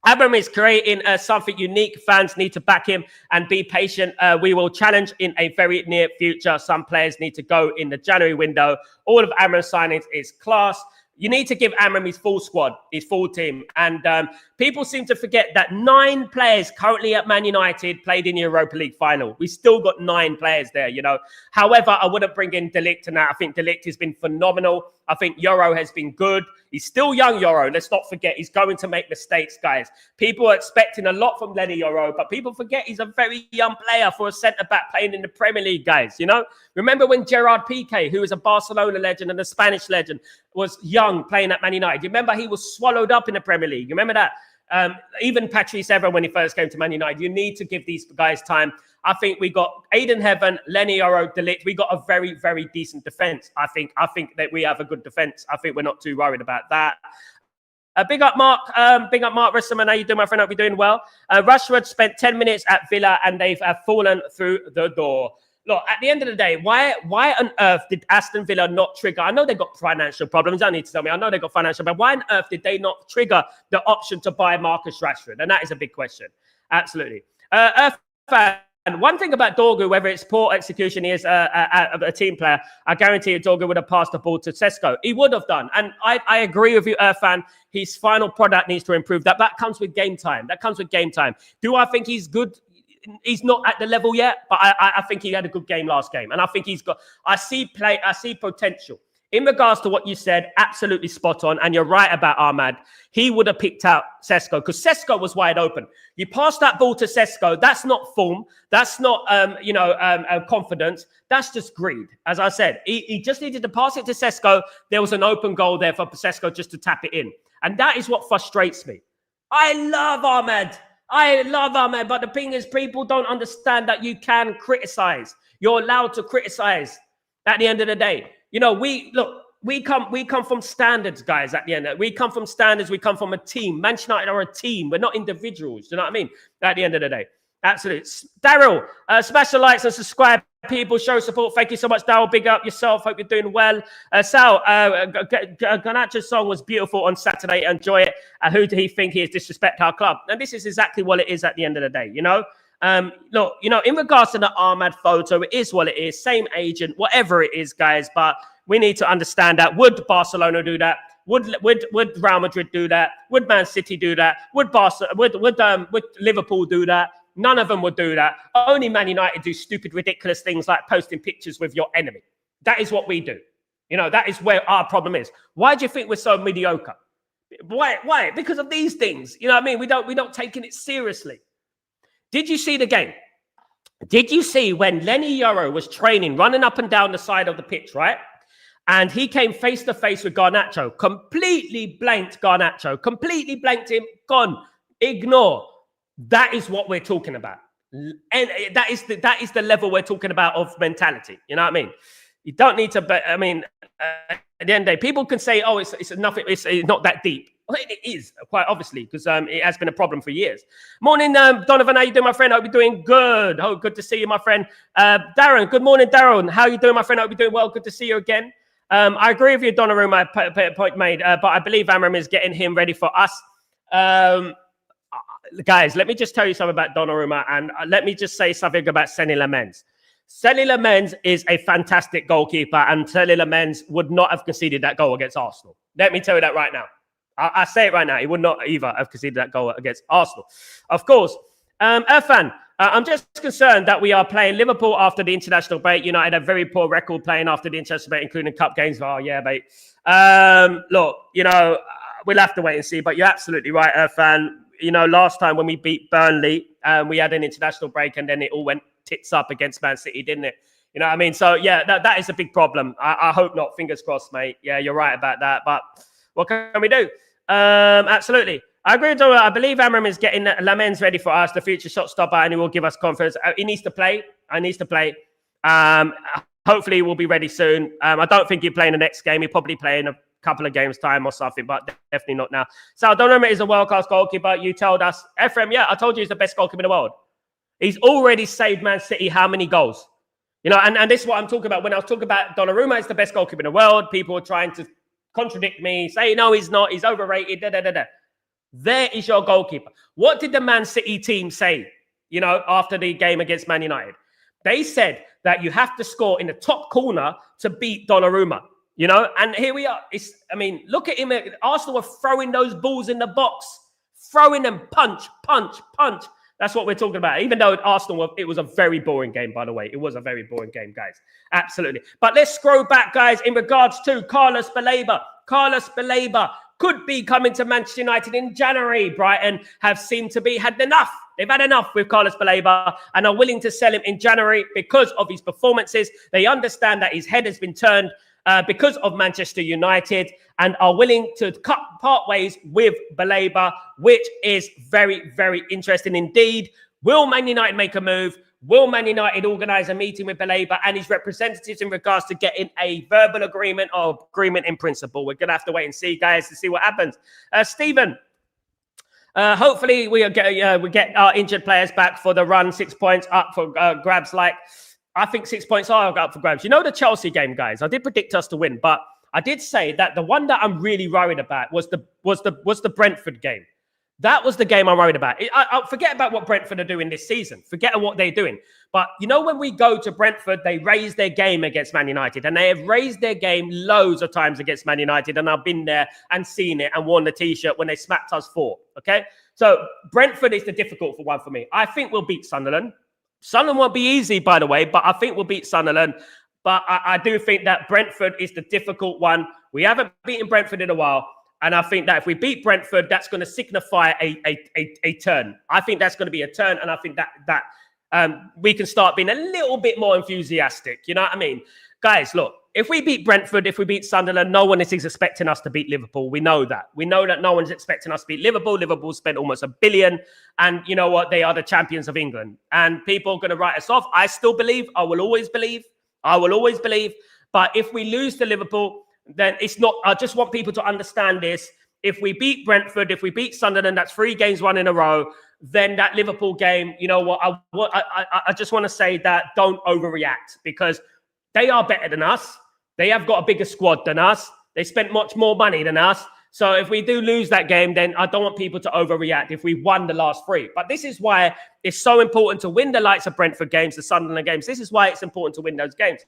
Abram is creating something unique. Fans need to back him and be patient. We will challenge in a very near future. Some players need to go in the January window. All of Abram's signings is class. You need to give Amram his full squad, his full team. And people seem to forget that 9 players currently at Man United played in the Europa League final. We still got 9 players there, you know. However, I wouldn't bring in De Ligt and that. I think De Ligt has been phenomenal. I think Euro has been good. He's still young, Euro. Let's not forget, he's going to make mistakes, guys. People are expecting a lot from Lenny Euro, but people forget he's a very young player for a centre-back playing in the Premier League, guys, you know? Remember when Gerard Piqué, who is a Barcelona legend and a Spanish legend, was young playing at Man United? You remember he was swallowed up in the Premier League? You remember that? Even Patrice Evra, when he first came to Man United, you need to give these guys time. I think we got Aiden Heaven, Lenny Oro, De Ligt. We got a very, very decent defense. I think that we have a good defense. I think we're not too worried about that. Big up, Mark. Big up, Mark Risserman. How you doing, my friend? Hope you're doing well. Rashford spent 10 minutes at Villa and they've fallen through the door. Look, at the end of the day, why on earth did Aston Villa not trigger? I know they got financial problems. I need to tell me. I know they got financial, but why on earth did they not trigger the option to buy Marcus Rashford? And that is a big question. Absolutely. And one thing about Dorgu, whether it's poor execution, he is a team player. I guarantee you Dorgu would have passed the ball to Sesko. He would have done. And I agree with you, Irfan. His final product needs to improve. That comes with game time. That comes with game time. Do I think he's good? He's not at the level yet, but I think he had a good game last game. And I think he's got, I see potential. In regards to what you said, absolutely spot on. And you're right about Ahmad. He would have picked out Sesko because Sesko was wide open. You pass that ball to Sesko. That's not form. That's not, confidence. That's just greed. As I said, he just needed to pass it to Sesko. There was an open goal there for Sesko just to tap it in. And that is what frustrates me. I love Ahmad, but the thing is, people don't understand that you can criticize. You're allowed to criticize at the end of the day. You know, we come from standards, guys, at the end. We come from standards. We come from a team. Manchester United are a team. We're not individuals. Do you know what I mean? At the end of the day. Absolutely. Daryl, smash the likes and subscribe. People, show support. Thank you so much, Daryl. Big up yourself. Hope you're doing well. Sal, Ganacho's song was beautiful on Saturday. Enjoy it. Who do he think he is? Disrespect our club. And this is exactly what it is at the end of the day, you know? Look, you know, in regards to the Ahmad photo, it is what it is. Same agent, whatever it is, guys. But we need to understand that. Would Barcelona do that? Would Real Madrid do that? Would Man City do that? Would Liverpool do that? None of them would do that. Only Man United do stupid, ridiculous things like posting pictures with your enemy. That is what we do. You know, that is where our problem is. Why do you think we're so mediocre? Why? Because of these things. You know what I mean? We don't take it seriously. Did you see the game? Did you see when Lenny Yoro was training, running up and down the side of the pitch, right? And he came face to face with Garnacho, completely blanked Garnacho, completely blanked him, gone, ignore. That is what we're talking about. And that is the level we're talking about of mentality. You know what I mean? You don't need to, but I mean, at the end of the day, people can say, oh, it's nothing, it's not that deep. Well, it is, quite obviously, because it has been a problem for years. Morning, Donovan. How you doing, my friend? Hope you're doing good. Oh, good to see you, my friend. Darren, good morning, Darren. How you doing, my friend? Hope you're doing well. Good to see you again. I agree with you, Donnarumma, point made, but I believe Amram is getting him ready for us. Guys, let me just tell you something about Donnarumma, and let me just say something about Seny Lamens. Seny Lamens is a fantastic goalkeeper, and Seny Lamens would not have conceded that goal against Arsenal. Let me tell you that right now. I say it right now. He would not either have conceded that goal against Arsenal. Of course. Irfan, I'm just concerned that we are playing Liverpool after the international break. United had a very poor record playing after the international break, including cup games. Oh, yeah, mate. Look, we'll have to wait and see. But you're absolutely right, Irfan. Last time when we beat Burnley, we had an international break and then it all went tits up against Man City, didn't it? You know what I mean? So, yeah, that is a big problem. I hope not. Fingers crossed, mate. Yeah, you're right about that. But what can we do? Absolutely. I agree with you. I believe Amram is getting Lamens ready for us, the future shot stopper, and he will give us confidence. He needs to play. Hopefully, he will be ready soon. I don't think he'll play in the next game. He'll probably play in a couple of games' time or something, but definitely not now. Sal Warner is a world-class goalkeeper. You told us. Ephraim, yeah, I told you he's the best goalkeeper in the world. He's already saved Man City how many goals? And this is what I'm talking about. When I was talking about Donnarumma is the best goalkeeper in the world, people are trying to contradict me, say, no, he's not, he's overrated, There is your goalkeeper. What did the Man City team say, after the game against Man United? They said that you have to score in the top corner to beat Donnarumma, and here we are. Look at him. Arsenal were throwing those balls in the box, throwing them, punch. That's what we're talking about. Even though Arsenal, it was a very boring game, by the way. It was a very boring game, guys. Absolutely. But let's scroll back, guys, in regards to Carlos Baleba. Carlos Baleba could be coming to Manchester United in January. Brighton have seemed to be had enough. They've had enough with Carlos Baleba and are willing to sell him in January because of his performances. They understand that his head has been turned because of Manchester United and are willing to part ways with Baleba, which is very, very interesting indeed. Will Man United make a move? Will Man United organise a meeting with Baleba and his representatives in regards to getting a verbal agreement or agreement in principle? We're going to have to wait and see, guys, to see what happens. Stephen, hopefully we get our injured players back for the run. 6 points up for grabs. I think 6 points are up for grabs. The Chelsea game, guys. I did predict us to win, but I did say that the one that I'm really worried about was the Brentford game. That was the game I'm worried about. I forget about what Brentford are doing this season. Forget what they're doing. But when we go to Brentford, they raise their game against Man United, and they have raised their game loads of times against Man United. And I've been there and seen it and worn the T-shirt when they smacked us 4. Okay, so Brentford is the difficult one for me. I think we'll beat Sunderland. Sunderland won't be easy, by the way, but I think we'll beat Sunderland. But I do think that Brentford is the difficult one. We haven't beaten Brentford in a while. And I think that if we beat Brentford, that's going to signify a turn. I think that's going to be a turn. And I think that we can start being a little bit more enthusiastic. You know what I mean? Guys, look, if we beat Brentford, if we beat Sunderland, no one is expecting us to beat Liverpool. We know that. We know that no one's expecting us to beat Liverpool. Liverpool spent almost $1 billion. And you know what? They are the champions of England. And people are going to write us off. I still believe. I will always believe. But if we lose to Liverpool, then it's not. I just want people to understand this. If we beat Brentford, if we beat Sunderland, that's 3 games won in a row. Then that Liverpool game, you know what? I just want to say that don't overreact because they are better than us. They have got a bigger squad than us. They spent much more money than us. So if we do lose that game, then I don't want people to overreact if we won the last 3. But this is why it's so important to win the likes of Brentford games, the Sunderland games. This is why it's important to win those games.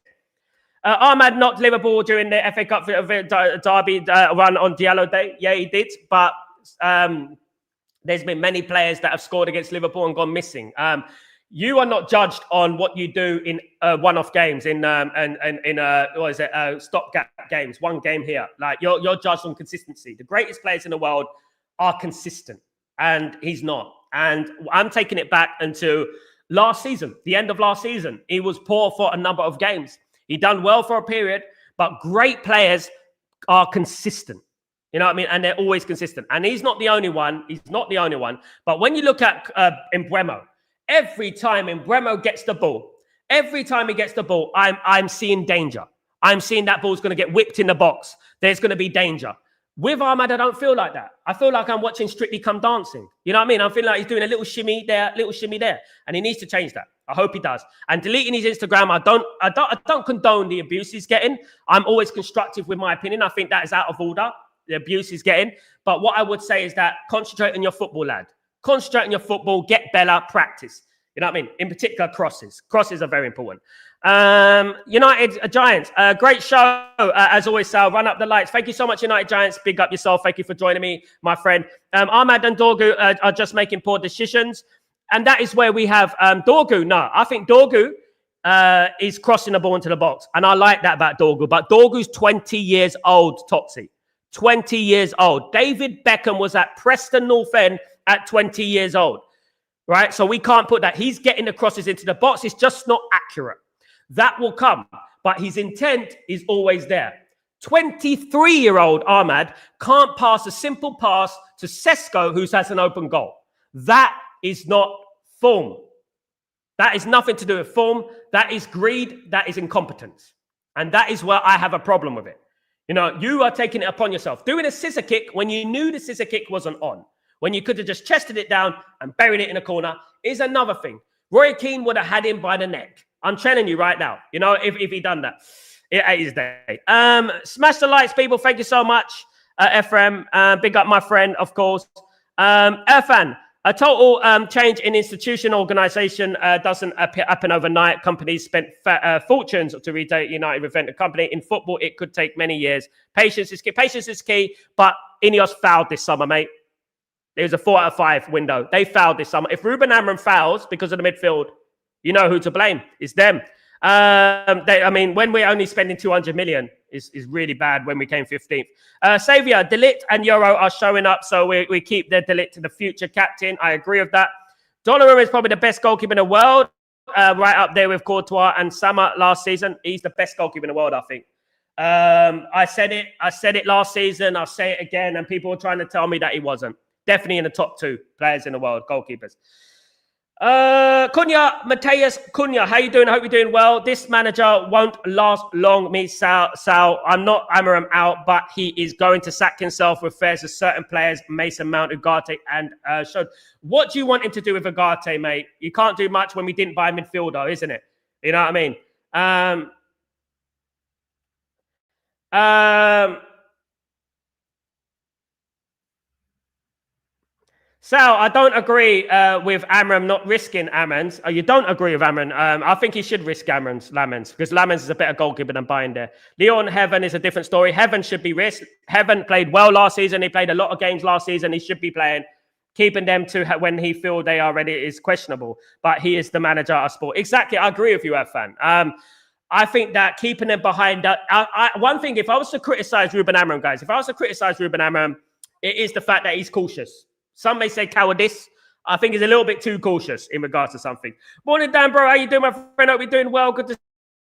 Ahmad knocked Liverpool during the FA Cup derby run on Diallo Day. Yeah, he did. But there's been many players that have scored against Liverpool and gone missing. You are not judged on what you do in one-off games, in stopgap games, one game here. Like you're judged on consistency. The greatest players in the world are consistent, and he's not. And I'm taking it back into last season, the end of last season. He was poor for a number of games. He done well for a period, but great players are consistent. You know what I mean? And they're always consistent. And he's not the only one. But when you look at Mbeumo, every time Mbeumo gets the ball, I'm seeing danger. I'm seeing that ball's going to get whipped in the box. There's going to be danger. With Ahmad, I don't feel like that. I feel like I'm watching Strictly Come Dancing. You know what I mean? I'm feeling like he's doing a little shimmy there, and he needs to change that. I hope he does. And deleting his Instagram, I don't condone the abuse he's getting. I'm always constructive with my opinion. I think that is out of order, the abuse he's getting. But what I would say is that concentrate on your football, lad. Concentrate on your football, get better, practice. You know what I mean? In particular, crosses. Crosses are very important. United Giants, great show as always, Sal. Run up the lights. Thank you so much, United Giants. Big up yourself. Thank you for joining me, my friend. Ahmad and Dorgu are just making poor decisions, and that is where we have Dorgu. No, I think Dorgu is crossing the ball into the box, and I like that about Dorgu. But Dorgu's 20 years old, Toxie. 20 years old. David Beckham was at Preston North End at 20 years old, right? So we can't put that. He's getting the crosses into the box. It's just not accurate. That will come, but his intent is always there. 23-year-old Ahmad can't pass a simple pass to Sesko, who has an open goal. That is not form. That is nothing to do with form. That is greed. That is incompetence. And that is where I have a problem with it. You know, you are taking it upon yourself. Doing a scissor kick when you knew the scissor kick wasn't on, when you could have just chested it down and buried it in a corner, is another thing. Roy Keane would have had him by the neck. I'm telling you right now, you know, if he done that, it is day. Smash the lights, people. Thank you so much, Ephraim. Big up my friend, of course. Irfan, a total change in institution organization doesn't happen overnight. Companies spent fortunes to retain United reinvent a company. In football, it could take many years. Patience is key. Patience is key, but Ineos fouled this summer, mate. It was a 4 out of 5 window. They fouled this summer. If Ruben Amorim fouls because of the midfield, you know who to blame. It's them. I mean, when we're only spending 200 million, is really bad when we came 15th. Xavier, De Ligt and Euro are showing up, so we keep the De Ligt to the future captain. I agree with that. Donnarumma is probably the best goalkeeper in the world, right up there with Courtois and Sama last season. He's the best goalkeeper in the world, I think. I said it last season. I'll say it again, and people were trying to tell me that he wasn't. Definitely in the top 2 players in the world, goalkeepers. Mateus Cunha, how you doing? I hope you're doing well. This manager won't last long, me, Sal. I'm not Amorim out, but he is going to sack himself with fares to certain players, Mason Mount, Ugarte, and Shod. What do you want him to do with Ugarte, mate? You can't do much when we didn't buy a midfielder, isn't it? You know what I mean? Sal, I don't agree with Amorim not risking Ammons. You don't agree with Amorim. I think he should risk Lamens, because Lamens is a better goalkeeper than Bayern there. Leon Heaven is a different story. Heaven should be risked. Heaven played well last season. He played a lot of games last season. He should be playing. Keeping them to when he feels they are ready is questionable. But he is the manager of sport. Exactly. I agree with you, Afan. I think that keeping them behind that. One thing, if I was to criticize Ruben Amorim, guys, it is the fact that he's cautious. Some may say cowardice. I think he's a little bit too cautious in regards to something. Morning, Dan, bro. How you doing, my friend? Hope you're doing well. Good to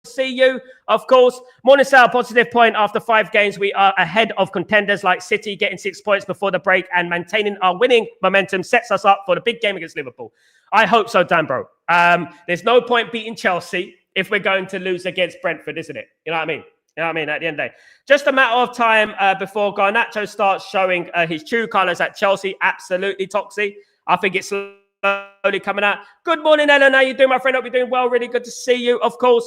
see you, of course. Morning, Sal. Positive point. After 5 games, we are ahead of contenders like City, getting 6 points before the break and maintaining our winning momentum sets us up for the big game against Liverpool. I hope so, Dan, bro. There's no point beating Chelsea if we're going to lose against Brentford, isn't it? You know what I mean? You know what I mean? At the end of the day. Just a matter of time before Garnacho starts showing his true colours at Chelsea. Absolutely, Toxie. I think it's slowly coming out. Good morning, Ellen. How you doing, my friend? Hope you're doing well. Really good to see you, of course.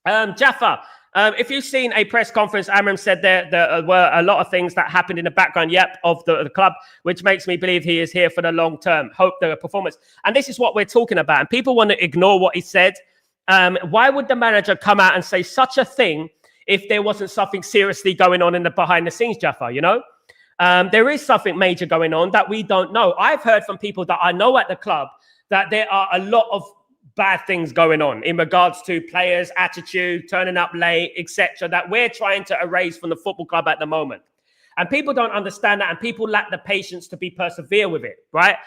Jaffa, if you've seen a press conference, Amorim said there were a lot of things that happened in the background, of the club, which makes me believe he is here for the long term. Hope the performance. And this is what we're talking about. And people want to ignore what he said. Why would the manager come out and say such a thing if there wasn't something seriously going on in the behind the scenes, Jaffa, you know? There is something major going on that we don't know. I've heard from people that I know at the club that there are a lot of bad things going on in regards to players' attitude, turning up late, etc., that we're trying to erase from the football club at the moment. And people don't understand that, and people lack the patience to persevere with it, right?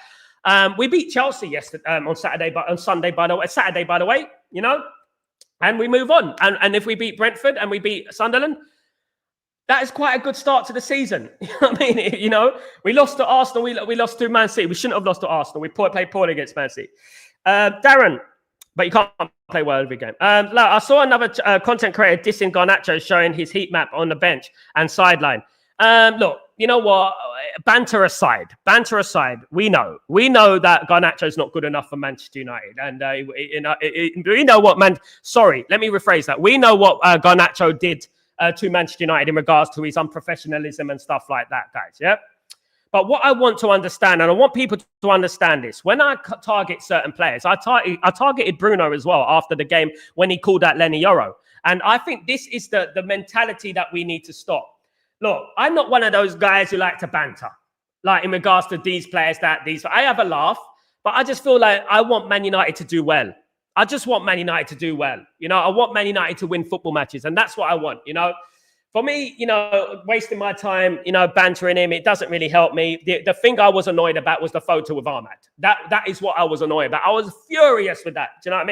We beat Chelsea yesterday on Sunday, by the way, you know? And we move on. And if we beat Brentford and we beat Sunderland, that is quite a good start to the season. You know what I mean? You know, we lost to Arsenal. We lost to Man City. We shouldn't have lost to Arsenal. We played poorly against Man City. Darren, but you can't play well every game. I saw another content creator dissing Garnacho, showing his heat map on the bench and sideline. Look, you know what? Banter aside, we know that Garnacho's not good enough for Manchester United, and we know what Sorry, let me rephrase that. We know what Garnacho did to Manchester United in regards to his unprofessionalism and stuff like that, guys. Yeah. But what I want to understand, and I want people to understand this, when I target certain players, I targeted Bruno as well after the game when he called out Lenny Yoro. And I think this is the mentality that we need to stop. Look, I'm not one of those guys who like to banter, like in regards to these players, I have a laugh, but I just feel like I want Man United to do well. I just want Man United to do well. You know, I want Man United to win football matches, and that's what I want, you know. For me, you know, wasting my time, you know, bantering him, it doesn't really help me. The thing I was annoyed about was the photo with Ahmad. That is what I was annoyed about. I was furious with that. Do you know what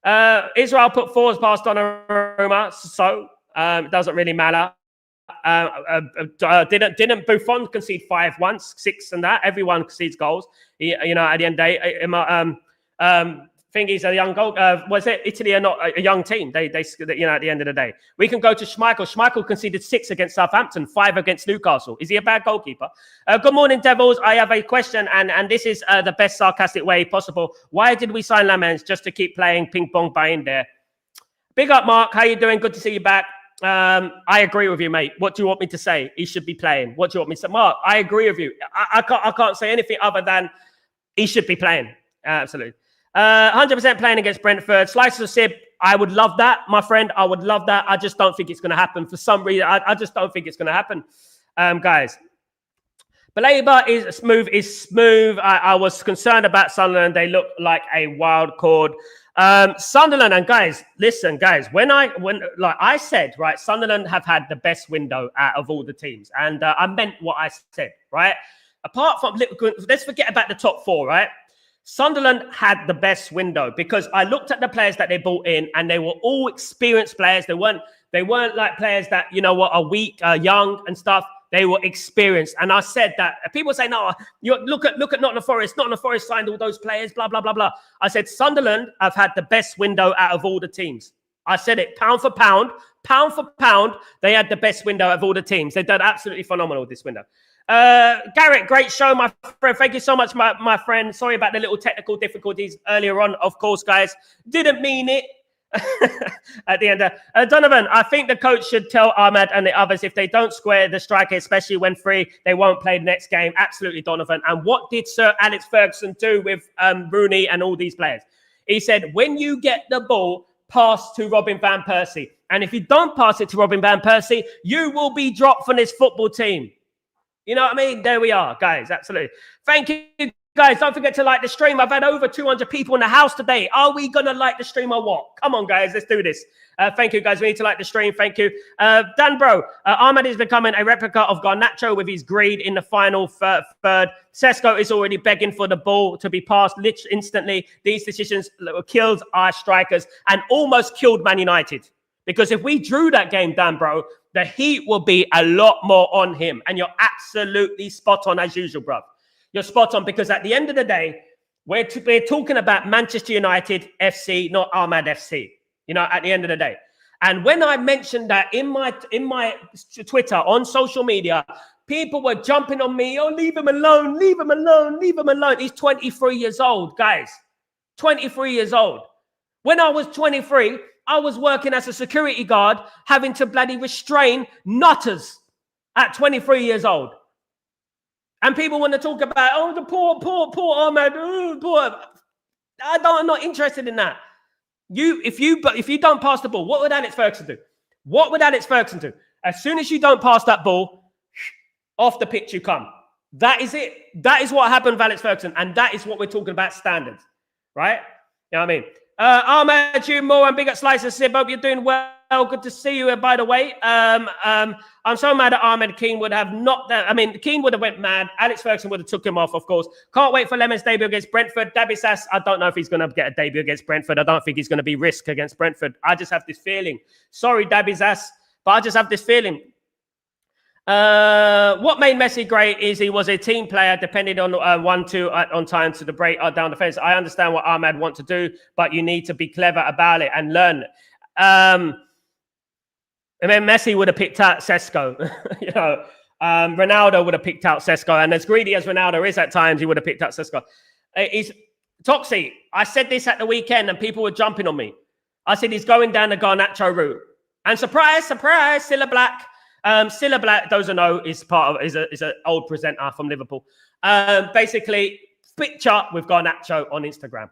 I mean? Israel put fours past Donnarumma, so it doesn't really matter. Didn't Buffon concede 5 once, 6 and that? Everyone concedes goals. You know, at the end of the day, Thingy's a young goal. Was it Italy are not a young team? They you know, at the end of the day, we can go to Schmeichel. Schmeichel conceded 6 against Southampton, 5 against Newcastle. Is he a bad goalkeeper? Good morning, Devils. I have a question, and this is the best sarcastic way possible. Why did we sign Lamens just to keep playing ping pong by in there? Big up, Mark. How you doing? Good to see you back. I agree with you, mate. What do you want me to say? He should be playing. What do you want me to say? Mark, I agree with you. I can't say anything other than he should be playing. Absolutely. 100% playing against Brentford. Slices of Sib, I would love that, my friend. I would love that. I just don't think it's going to happen. For some reason, I just don't think it's going to happen. Guys, Baleba is smooth. I was concerned about Sunderland. They look like a wild cord. Sunderland, and guys, listen, guys, when like I said, right, Sunderland have had the best window out of all the teams. And I meant what I said, right? Apart from, let's forget about the top 4, right? Sunderland had the best window because I looked at the players that they brought in, and they were all experienced players. They weren't like players that, you know what, are weak, young and stuff. They were experienced. And I said that people say, no, you look at Nottingham Forest. Nottingham Forest signed all those players, blah, blah, blah, blah. I said Sunderland have had the best window out of all the teams. I said it pound for pound, they had the best window of all the teams. They've done absolutely phenomenal this window. Garrett, great show, my friend. Thank you so much, my friend. Sorry about the little technical difficulties earlier on. Of course, guys, didn't mean it. At the end, Donovan, I think the coach should tell Ahmad and the others if they don't square the striker, especially when free, they won't play the next game. Absolutely, Donovan. And what did Sir Alex Ferguson do with Rooney and all these players? He said, when you get the ball, pass to Robin van Persie. And if you don't pass it to Robin van Persie, you will be dropped from this football team. You know what I mean? There we are, guys. Absolutely. Thank you, guys. Don't forget to like the stream. I've had over 200 people in the house today. Are we going to like the stream or what? Come on, guys. Let's do this. Thank you, guys. We need to like the stream. Thank you. Dan Bro, Ahmad is becoming a replica of Garnacho with his greed in the final third. Sesko is already begging for the ball to be passed literally instantly. These decisions killed our strikers and almost killed Man United. Because if we drew that game, Dan Bro, the heat will be a lot more on him. And you're absolutely spot on as usual, bro. You're spot on because at the end of the day, we're talking about Manchester United FC, not Ahmad FC. You know, at the end of the day. And when I mentioned that in my Twitter, on social media, people were jumping on me. Oh, leave him alone, leave him alone, leave him alone. He's 23 years old, guys. 23 years old. When I was 23, I was working as a security guard, having to bloody restrain nutters at 23 years old. And people want to talk about, oh, the poor Ahmad, poor. I'm not interested in that. If you don't pass the ball, what would Alex Ferguson do? What would Alex Ferguson do? As soon as you don't pass that ball, off the pitch you come. That is it. That is what happened with Alex Ferguson. And that is what we're talking about standards. Right? You know what I mean? Ahmad, you more and big at Slicer Sib. Hope you're doing well. Good to see you, by the way. I'm so mad at Ahmed. Keane would have not that. I mean, Keane would have went mad. Alex Ferguson would have took him off, of course. Can't wait for Lemon's debut against Brentford. Dabisas, I don't know if he's going to get a debut against Brentford. I don't think he's going to be risk against Brentford. I just have this feeling. Sorry, Dabisas, but I just have this feeling. What made Messi great is he was a team player, depending on 1-2 on time to the break down the fence. I understand what Ahmad wants to do, but you need to be clever about it and learn. And then Messi would have picked out Sesko. Ronaldo would have picked out Sesko. And as greedy as Ronaldo is at times, he would have picked out Sesko. He's Toxie. I said this at the weekend and people were jumping on me. I said he's going down the Garnacho route. And surprise, surprise, Cilla Black. Cilla Black, those who know, is an old presenter from Liverpool. Basically, picture with Garnacho on Instagram.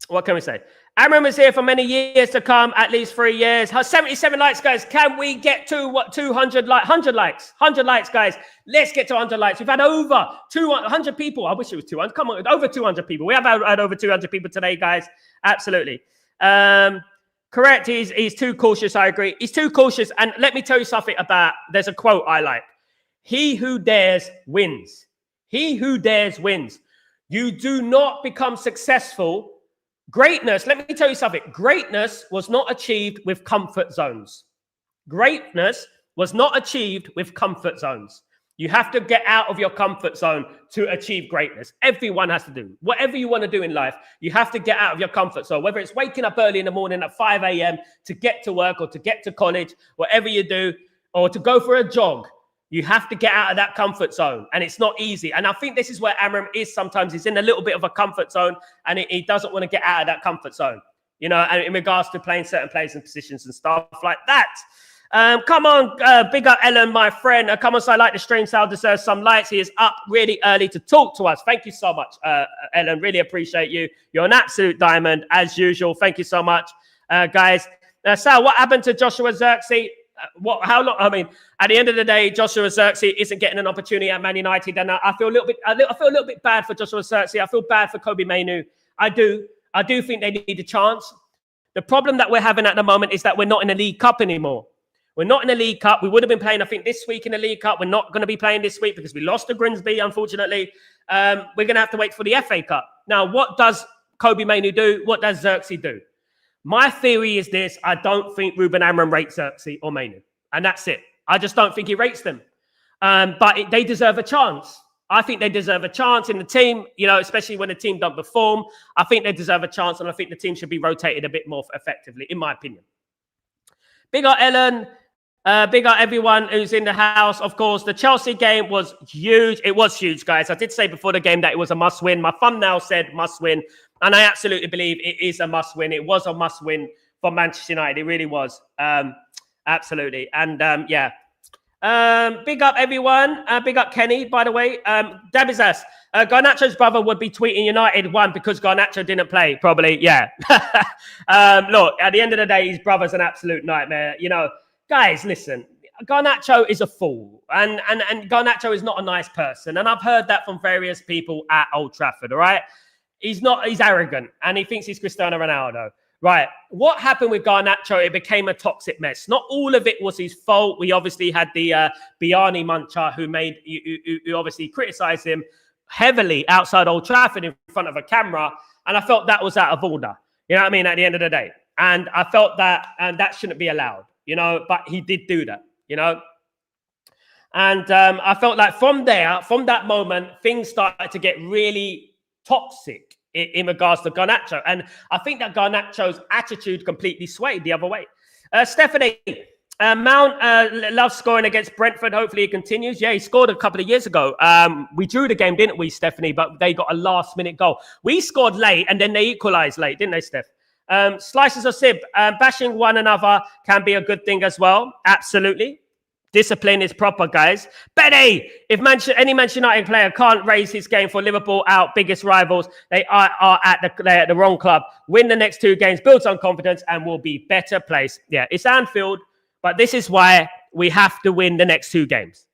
What can we say? Amram is here for many years to come, at least 3 years. 77 likes, guys. Can we get to 200 likes? 100 likes. 100 likes, guys. Let's get to 100 likes. We've had over 200 people. I wish it was 200. Come on, over 200 people. We have had over 200 people today, guys. Absolutely. Correct. He's too cautious. I agree. He's too cautious. And let me tell you something about, there's a quote I like. He who dares wins. He who dares wins. You do not become successful. Greatness, let me tell you something. Greatness was not achieved with comfort zones. Greatness was not achieved with comfort zones. You have to get out of your comfort zone to achieve greatness. Everyone has to do. Whatever you want to do in life, you have to get out of your comfort zone. Whether it's waking up early in the morning at 5 a.m. to get to work or to get to college, whatever you do, or to go for a jog. You have to get out of that comfort zone, and it's not easy. And I think this is where Amram is sometimes. He's in a little bit of a comfort zone, and he doesn't want to get out of that comfort zone, and in regards to playing certain players and positions and stuff like that. Come on, big up Ellen, my friend. Come on, so I like the stream. Sal deserves some likes. He is up really early to talk to us. Thank you so much, Ellen. Really appreciate you. You're an absolute diamond, as usual. Thank you so much, guys. Sal, what happened to Joshua Zirkzee? How long? I mean, at the end of the day, Joshua Zirkzee isn't getting an opportunity at Man United, and I feel a little bit bad for Joshua Zirkzee. I feel bad for Kobbie Mainoo. I do think they need a chance. The problem that we're having at the moment is that we're not in the League Cup anymore. We're not in the League Cup. We would have been playing, I think, this week in the League Cup. We're not going to be playing this week because we lost to Grimsby, unfortunately. We're going to have to wait for the FA Cup. Now, what does Kobbie Mainoo do? What does Zirkzee do? My theory is this. I don't think Ruben Amram rates Zirkzee or Mainoo. And that's it. I just don't think he rates them. But they deserve a chance. I think they deserve a chance in the team, especially when the team don't perform. I think they deserve a chance, and I think the team should be rotated a bit more effectively, in my opinion. Big up Ellen. Big up everyone who's in the house. Of course, the Chelsea game was huge. It was huge, guys. I did say before the game that it was a must-win. My thumbnail said must-win. And I absolutely believe it is a must-win. It was a must-win for Manchester United. It really was. Absolutely. And, big up everyone. Big up Kenny, by the way. Dabizas, Garnacho's brother would be tweeting United won because Garnacho didn't play, probably. Yeah. Look, at the end of the day, his brother's an absolute nightmare. Guys, listen. Garnacho is a fool. And Garnacho is not a nice person. And I've heard that from various people at Old Trafford, all right? He's arrogant, and he thinks he's Cristiano Ronaldo. Right. What happened with Garnacho? It became a toxic mess. Not all of it was his fault. We obviously had the Biani Muncher who obviously criticised him heavily outside Old Trafford in front of a camera. And I felt that was out of order. You know what I mean? At the end of the day. And I felt that, and that shouldn't be allowed, but he did do that, And I felt like from that moment, things started to get really toxic in regards to Garnacho. And I think that Garnacho's attitude completely swayed the other way. Stephanie, Mount loves scoring against Brentford. Hopefully he continues. Yeah, he scored a couple of years ago. We drew the game, didn't we, Stephanie? But they got a last-minute goal. We scored late, and then they equalised late, didn't they, Steph? Slices of Sib, bashing one another can be a good thing as well. Absolutely. Discipline is proper, guys. Benny, if any Manchester United player can't raise his game for Liverpool, our biggest rivals, they're at the wrong club. Win the next 2 games, build some confidence, and will be better placed. Yeah, it's Anfield, but this is why we have to win the next 2 games.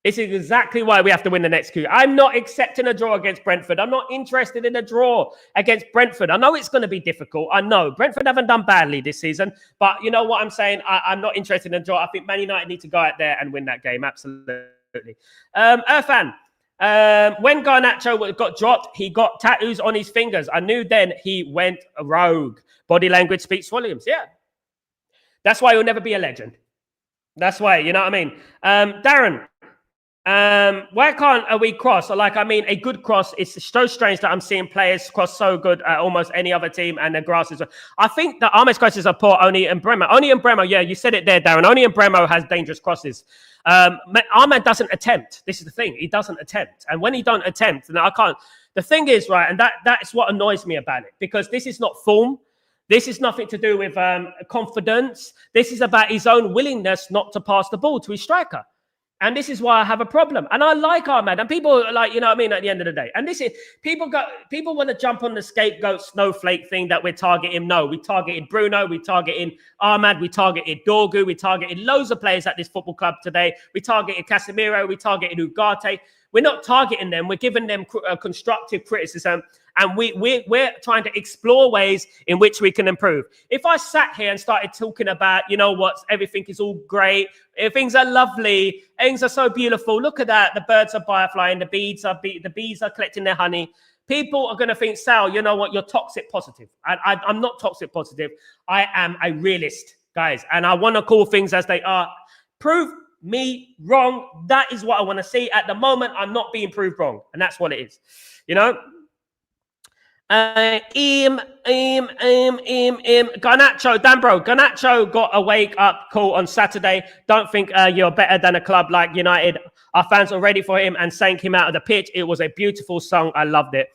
This is exactly why we have to win the next 2. I'm not accepting a draw against Brentford. I'm not interested in a draw against Brentford. I know it's going to be difficult. I know Brentford haven't done badly this season, but you know what I'm saying? I'm not interested in a draw. I think Man United need to go out there and win that game. Absolutely. Irfan, when Garnacho got dropped, he got tattoos on his fingers. I knew then he went rogue. Body language speaks volumes. Yeah. That's why he'll never be a legend. That's why, you know what I mean? Darren, Why can't we cross? Like, I mean, a good cross. It's so strange that I'm seeing players cross so good at almost any other team, and the grass is. I think that Ahmed's crosses are poor only in Bremo. Only in Bremo, yeah, you said it there, Darren. Only in Bremo has dangerous crosses. Ahmed doesn't attempt. This is the thing. He doesn't attempt. And when he don't attempt, then I can't. The thing is, right, and that's what annoys me about it, because this is not form. This is nothing to do with confidence. This is about his own willingness not to pass the ball to his striker. And this is why I have a problem. And I like Ahmed. And people are like, you know what I mean, at the end of the day. And this is, people want to jump on the scapegoat snowflake thing that we're targeting. No, we targeted Bruno. We targeted Ahmed. We targeted Dorgu. We targeted loads of players at this football club today. We targeted Casemiro. We targeted Ugarte. We're not targeting them. We're giving them constructive criticism. And we're trying to explore ways in which we can improve. If I sat here and started talking about, you know what, everything is all great, things are lovely, things are so beautiful, look at that, the birds are fireflying, the bees are collecting their honey, people are going to think, Sal, you know what, you're toxic positive. I'm not toxic positive. I am a realist, guys, and I want to call things as they are. Prove me wrong. That is what I want to see. At the moment, I'm not being proved wrong, and that's what it is, you know. Garnacho, Danbro. Garnacho got a wake up call on Saturday. Don't think you're better than a club like United. Our fans are ready for him and sank him out of the pitch. It was a beautiful song. I loved it.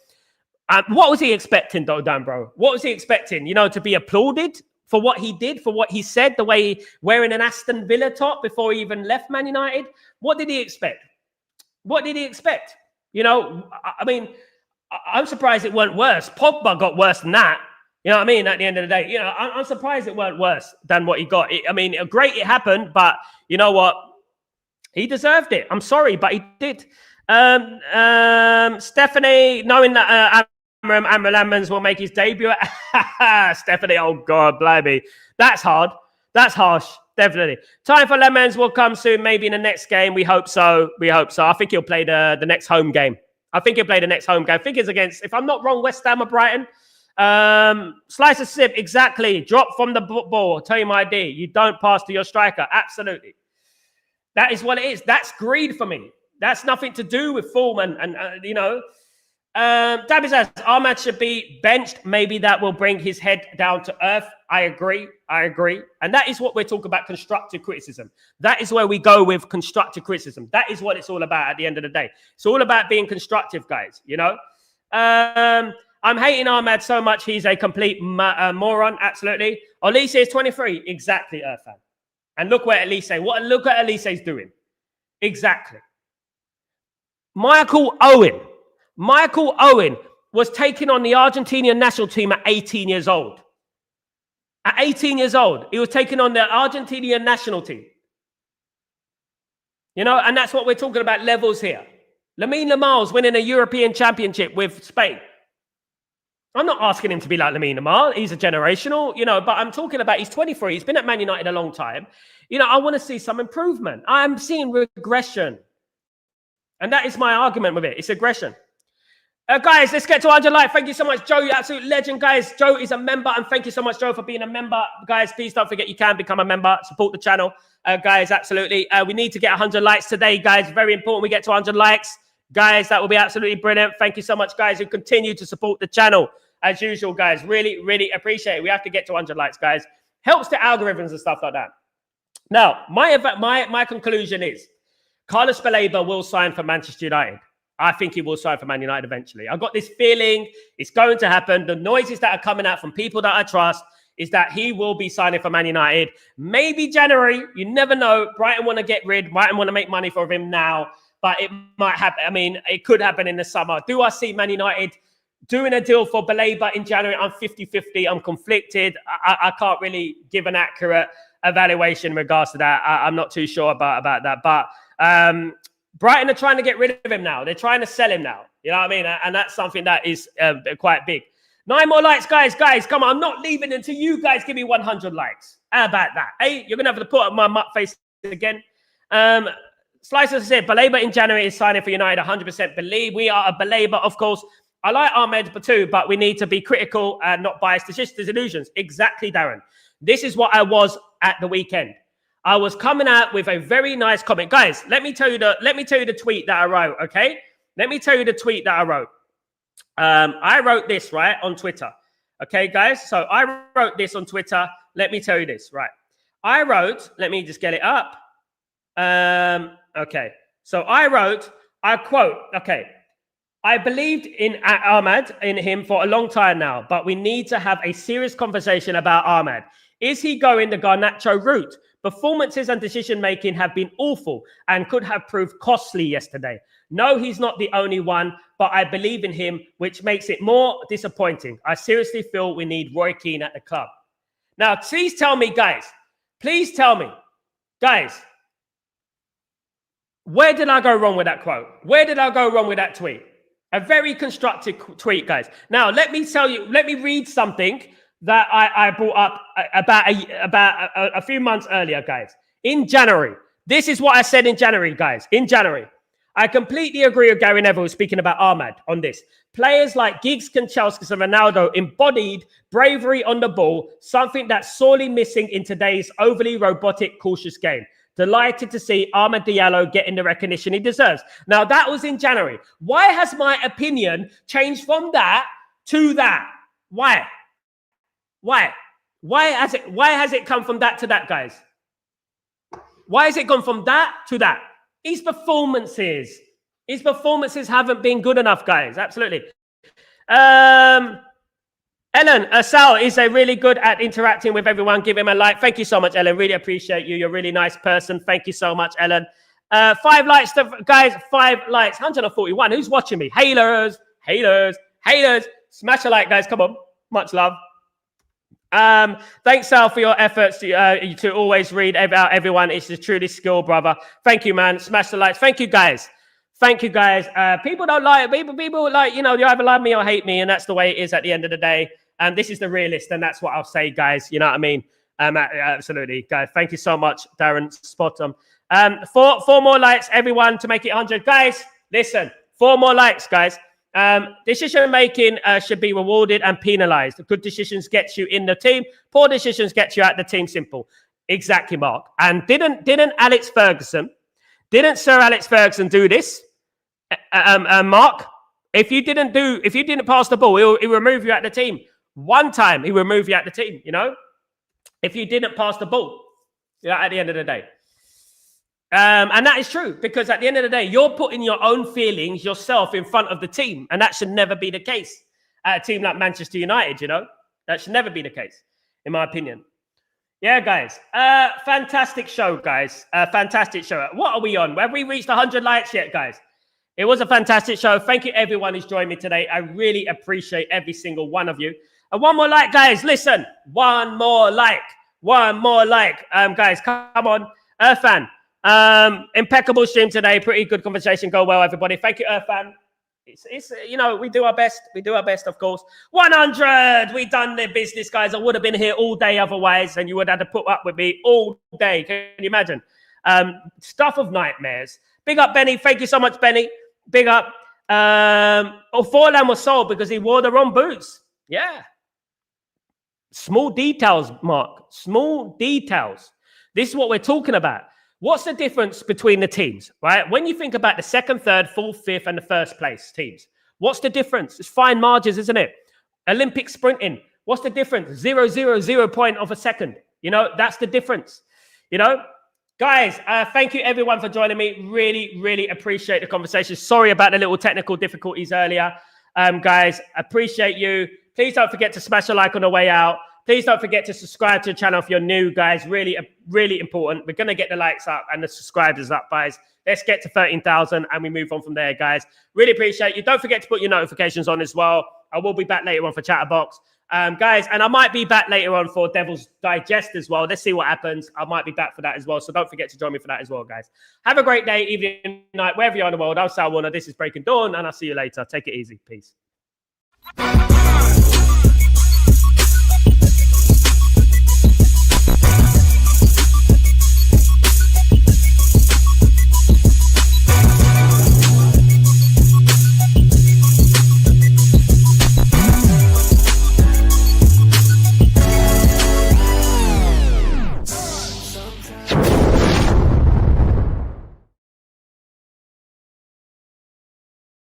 What was he expecting, though, Danbro? What was he expecting? You know, to be applauded for what he did, for what he said, the way he wearing an Aston Villa top before he even left Man United. What did he expect? What did he expect? You know, I mean, I'm surprised it weren't worse. Pogba got worse than that. You know what I mean? At the end of the day, you know, I'm surprised it weren't worse than what he got. I mean, great it happened, but you know what? He deserved it. I'm sorry, but he did. Stephanie, knowing that Amram Lemons will make his debut. Stephanie, oh God, blimey. That's hard. That's harsh. Definitely. Time for Lemons will come soon, maybe in the next game. We hope so. We hope so. I think he'll play the next home game. I think he'll play the next home game. I think it's against, if I'm not wrong, West Ham or Brighton. Slice of sip, exactly. Drop from the ball. Tell you my idea. You don't pass to your striker. Absolutely. That is what it is. That's greed for me. That's nothing to do with form and you know. Dabby says, Ahmad should be benched. Maybe that will bring his head down to earth. I agree. And that is what we're talking about, constructive criticism. That is where we go with constructive criticism. That is what it's all about at the end of the day. It's all about being constructive, guys, you know. I'm hating Ahmad so much. He's a complete moron. Absolutely. Elise is 23. Exactly, Earthan. And look where Elise, look at Elise's doing. Exactly. Michael Owen was taken on the Argentinian national team at 18 years old. At 18 years old, he was taken on the Argentinian national team. You know, and that's what we're talking about, levels here. Lamine Yamal's winning a European championship with Spain. I'm not asking him to be like Lamine Yamal. He's a generational, you know, but I'm talking about he's 23. He's been at Man United a long time. You know, I want to see some improvement. I'm seeing regression. And that is my argument with it. It's aggression. Guys, let's get to 100 likes. Thank you so much, Joe. You're an absolute legend, guys. Joe is a member, and thank you so much, Joe, for being a member. Guys, please don't forget you can become a member. Support the channel, guys, absolutely. We need to get 100 likes today, guys. Very important we get to 100 likes. Guys, that will be absolutely brilliant. Thank you so much, guys, who continue to support the channel. As usual, guys, really, really appreciate it. We have to get to 100 likes, guys. Helps the algorithms and stuff like that. Now, my conclusion is Carlos Baleba will sign for Manchester United. I think he will sign for Man United eventually. I've got this feeling it's going to happen. The noises that are coming out from people that I trust is that he will be signing for Man United. Maybe January. You never know. Brighton want to get rid. Brighton want to make money for him now. But it might happen. I mean, it could happen in the summer. Do I see Man United doing a deal for Baleba in January? I'm 50-50. I'm conflicted. I can't really give an accurate evaluation in regards to that. I'm not too sure about that. But Brighton are trying to get rid of him now. They're trying to sell him now. You know what I mean? And that's something that is quite big. 9 more likes, guys. Guys, come on. I'm not leaving until you guys give me 100 likes. How about that? Hey, you're going to have to put up my mutt face again. Slicer said, Baleba in January is signing for United. 100% believe. We are a Baleba, of course. I like Ahmed too, but we need to be critical and not biased. It's just illusions. Exactly, Darren. This is what I was at the weekend. I was coming out with a very nice comment. Guys, let me tell you the tweet that I wrote, okay? Let me tell you the tweet that I wrote. I wrote this, right, on Twitter. Okay, guys? So I wrote this on Twitter. Let me tell you this, right? I wrote, let me just get it up. Okay. So I quote, okay, I believed in Ahmad, in him for a long time now, but we need to have a serious conversation about Ahmad. Is he going the Garnacho route? Performances and decision-making have been awful and could have proved costly yesterday. No, he's not the only one, but I believe in him, which makes it more disappointing. I seriously feel we need Roy Keane at the club. Now, please tell me, guys, where did I go wrong with that quote? Where did I go wrong with that tweet? A very constructive tweet, guys. Now, let me read something that I brought up about a few months earlier, guys. In January, this is what I said in January, guys. In January, I completely agree with Gary Neville speaking about Ahmad on this. Players like Giggs, Kanchelskis, and Ronaldo embodied bravery on the ball, something that's sorely missing in today's overly robotic, cautious game. Delighted to see Ahmad Diallo getting the recognition he deserves. Now, that was in January. Why has my opinion changed from that to that? Why? Why has it come from that to that, guys? Why has it gone from that to that? His performances haven't been good enough, guys. Absolutely. Ellen, Sal is really good at interacting with everyone. Give him a like. Thank you so much, Ellen. Really appreciate you. You're a really nice person. Thank you so much, Ellen. 5 likes, guys. 5 likes. 141. Who's watching me? Haters. Smash a like, guys. Come on. Much love. Thanks, Sal, for your efforts to always read about everyone. It's a truly skill, brother. Thank you, man. Smash the likes. Thank you, guys. People don't like people like, you either love me or hate me, and that's the way it is at the end of the day. And this is the realist, and that's what I'll say, guys. You know what I mean? Absolutely, guys. Thank you so much, Darren. Spot on. 4 more likes, everyone, to make it 100. Guys, listen. 4 more likes, guys. Decision making should be rewarded and penalized. Good decisions get you in the team. Poor decisions get you out the team. Simple. Exactly, Mark. And didn't Sir Alex Ferguson do this? Mark, if you didn't pass the ball, he'll remove you out the team. One time he remove you out the team, if you didn't pass the ball, at the end of the day. And that is true, because at the end of the day, you're putting your own feelings yourself in front of the team. And that should never be the case at a team like Manchester United, That should never be the case, in my opinion. Yeah, guys. Fantastic show, guys. Fantastic show. What are we on? Have we reached 100 likes yet, guys? It was a fantastic show. Thank you, everyone who's joined me today. I really appreciate every single one of you. And 1 more like, guys. Listen, 1 more like. Guys, come on. Irfan. Impeccable stream today. Pretty good conversation. Go well, everybody. Thank you, Irfan. It's we do our best. Of course. 100. We done the business, guys. I would have been here all day otherwise, and you would have had to put up with me all day. Can you imagine? Stuff of nightmares. Big up, Benny. Thank you so much, Benny. Big up. Forlan was sold because he wore the wrong boots. Yeah. Small details, Mark. Small details. This is what we're talking about. What's the difference between the teams, right? When you think about the 2nd, 3rd, 4th, 5th, and the 1st place teams, what's the difference? It's fine margins, isn't it? Olympic sprinting. What's the difference? 0.000 point of a second. That's the difference. Guys, thank you, everyone, for joining me. Really, really appreciate the conversation. Sorry about the little technical difficulties earlier. Guys, appreciate you. Please don't forget to smash a like on the way out. Please don't forget to subscribe to the channel if you're new, guys. Really, really important. We're going to get the likes up and the subscribers up, guys. Let's get to 13,000 and we move on from there, guys. Really appreciate you. Don't forget to put your notifications on as well. I will be back later on for Chatterbox. Guys, and I might be back later on for Devil's Digest as well. Let's see what happens. I might be back for that as well. So don't forget to join me for that as well, guys. Have a great day, evening, night, wherever you are in the world. I'm Sal Warner. This is Breaking Dawn, and I'll see you later. Take it easy. Peace.